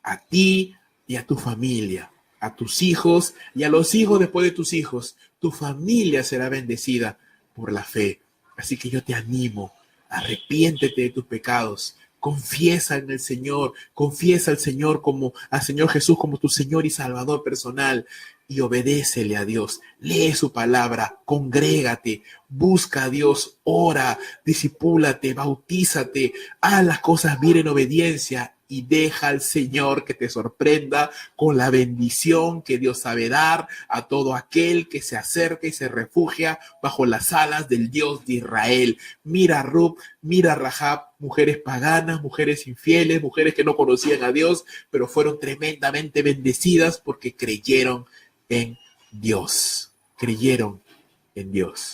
A ti y a tu familia, a tus hijos y a los hijos después de tus hijos. Tu familia será bendecida por la fe. Así que yo te animo, arrepiéntete de tus pecados. Confiesa en el Señor, confiesa al Señor como al Señor Jesús como tu Señor y Salvador personal y obedécele a Dios. Lee su palabra, congrégate, busca a Dios, ora, discipúlate, bautízate, haz las cosas bien en obediencia y deja al Señor que te sorprenda con la bendición que Dios sabe dar a todo aquel que se acerca y se refugia bajo las alas del Dios de Israel. Mira a Ruth, mira a Rahab, mujeres paganas, mujeres infieles, mujeres que no conocían a Dios, pero fueron tremendamente bendecidas porque creyeron en Dios. Creyeron en Dios.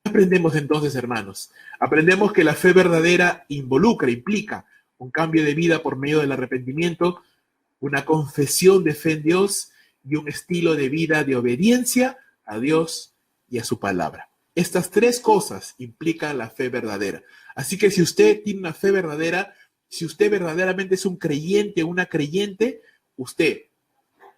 ¿Qué aprendemos entonces, hermanos? Aprendemos que la fe verdadera implica un cambio de vida por medio del arrepentimiento, una confesión de fe en Dios y un estilo de vida de obediencia a Dios y a su palabra. Estas tres cosas implican la fe verdadera. Así que si usted tiene una fe verdadera, si usted verdaderamente es un creyente o una creyente, usted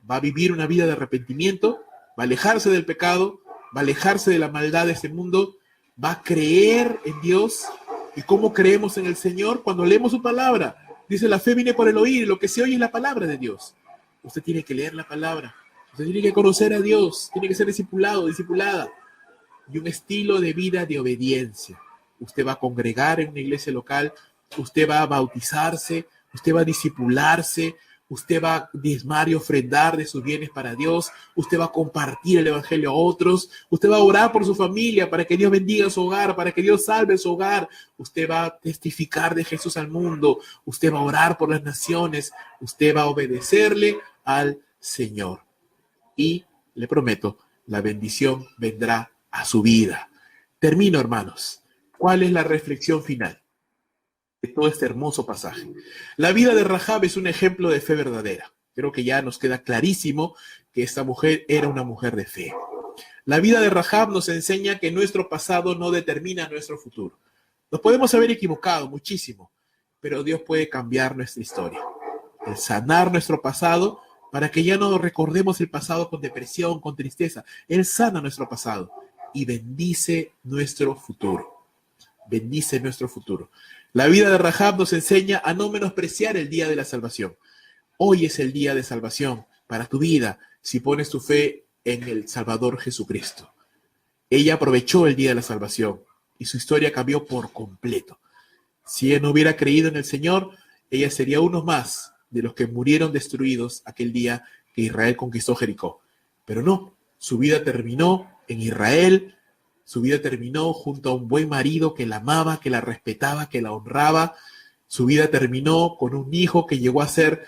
va a vivir una vida de arrepentimiento, va a alejarse del pecado, va a alejarse de la maldad de este mundo, va a creer en Dios. ¿Y cómo creemos en el Señor? Cuando leemos su palabra. Dice, la fe viene por el oír, y lo que se oye es la palabra de Dios. Usted tiene que leer la palabra, usted tiene que conocer a Dios, tiene que ser discipulado, discipulada, y un estilo de vida de obediencia. Usted va a congregar en una iglesia local, usted va a bautizarse, usted va a discipularse, usted va a diezmar y ofrendar de sus bienes para Dios, usted va a compartir el evangelio a otros, usted va a orar por su familia para que Dios bendiga su hogar, para que Dios salve su hogar, usted va a testificar de Jesús al mundo, usted va a orar por las naciones, usted va a obedecerle al Señor. Y le prometo, la bendición vendrá a su vida. Termino, hermanos. ¿Cuál es la reflexión final de todo este hermoso pasaje? La vida de Rahab es un ejemplo de fe verdadera. Creo que ya nos queda clarísimo que esta mujer era una mujer de fe. La vida de Rahab nos enseña que nuestro pasado no determina nuestro futuro. Nos podemos haber equivocado muchísimo, pero Dios puede cambiar nuestra historia. El sanar nuestro pasado para que ya no recordemos el pasado con depresión, con tristeza. Él sana nuestro pasado y bendice nuestro futuro. Bendice nuestro futuro. La vida de Rahab nos enseña a no menospreciar el día de la salvación. Hoy es el día de salvación para tu vida si pones tu fe en el Salvador Jesucristo. Ella aprovechó el día de la salvación y su historia cambió por completo. Si ella no hubiera creído en el Señor, ella sería uno más de los que murieron destruidos aquel día que Israel conquistó Jericó. Pero no, su vida terminó en Israel. Su vida terminó junto a un buen marido que la amaba, que la respetaba, que la honraba. Su vida terminó con un hijo que llegó a ser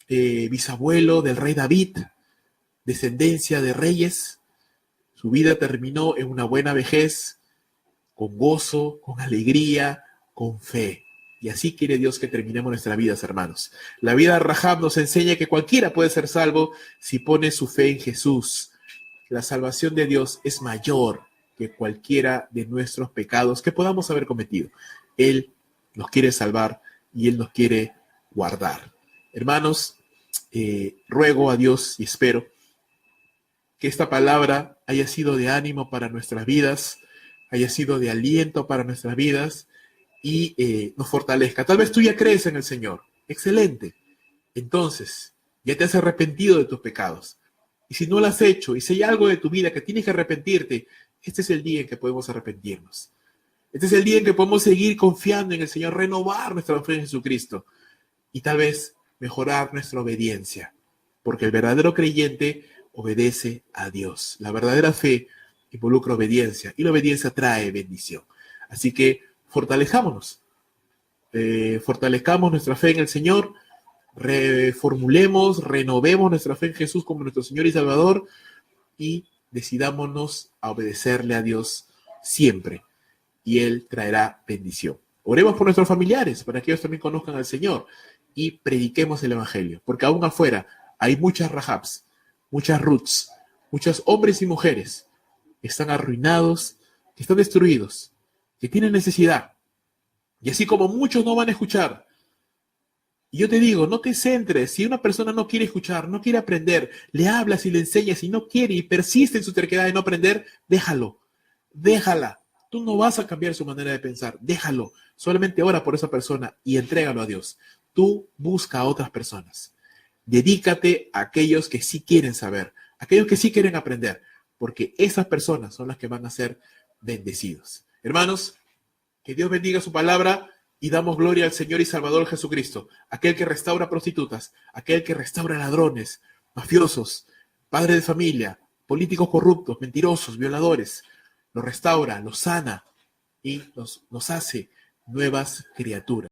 bisabuelo del rey David, descendencia de reyes. su vida terminó en una buena vejez, con gozo, con alegría, con fe. Y así quiere Dios que terminemos nuestras vidas, hermanos. La vida de Rahab nos enseña que cualquiera puede ser salvo si pone su fe en Jesús. La salvación de Dios es mayor que cualquiera de nuestros pecados que podamos haber cometido. Él nos quiere salvar y Él nos quiere guardar. Hermanos, ruego a Dios y espero que esta palabra haya sido de ánimo para nuestras vidas, haya sido de aliento para nuestras vidas y nos fortalezca. Tal vez tú ya crees en el Señor. Excelente. Entonces, ya te has arrepentido de tus pecados. Y si no lo has hecho, y si hay algo de tu vida que tienes que arrepentirte, este es el día en que podemos arrepentirnos. Este es el día en que podemos seguir confiando en el Señor, renovar nuestra fe en Jesucristo y tal vez mejorar nuestra obediencia. Porque el verdadero creyente obedece a Dios. La verdadera fe involucra obediencia y la obediencia trae bendición. Así que fortalezcamos nuestra fe en el Señor, reformulemos, renovemos nuestra fe en Jesús como nuestro Señor y Salvador y decidámonos a obedecerle a Dios siempre y Él traerá bendición. Oremos por nuestros familiares para que ellos también conozcan al Señor y prediquemos el Evangelio, porque aún afuera hay muchas Rahabs, muchas Ruths, muchos hombres y mujeres que están arruinados, que están destruidos, que tienen necesidad. Y así como muchos no van a escuchar, y yo te digo, no te centres. Si una persona no quiere escuchar, no quiere aprender, le hablas y le enseñas y no quiere y persiste en su terquedad de no aprender, déjalo, déjala. Tú no vas a cambiar su manera de pensar, déjalo. Solamente ora por esa persona y entrégalo a Dios. Tú busca a otras personas. Dedícate a aquellos que sí quieren saber, aquellos que sí quieren aprender, porque esas personas son las que van a ser bendecidos. Hermanos, que Dios bendiga su palabra y damos gloria al Señor y Salvador Jesucristo, aquel que restaura prostitutas, aquel que restaura ladrones, mafiosos, padres de familia, políticos corruptos, mentirosos, violadores. Los restaura, los sana y nos hace nuevas criaturas.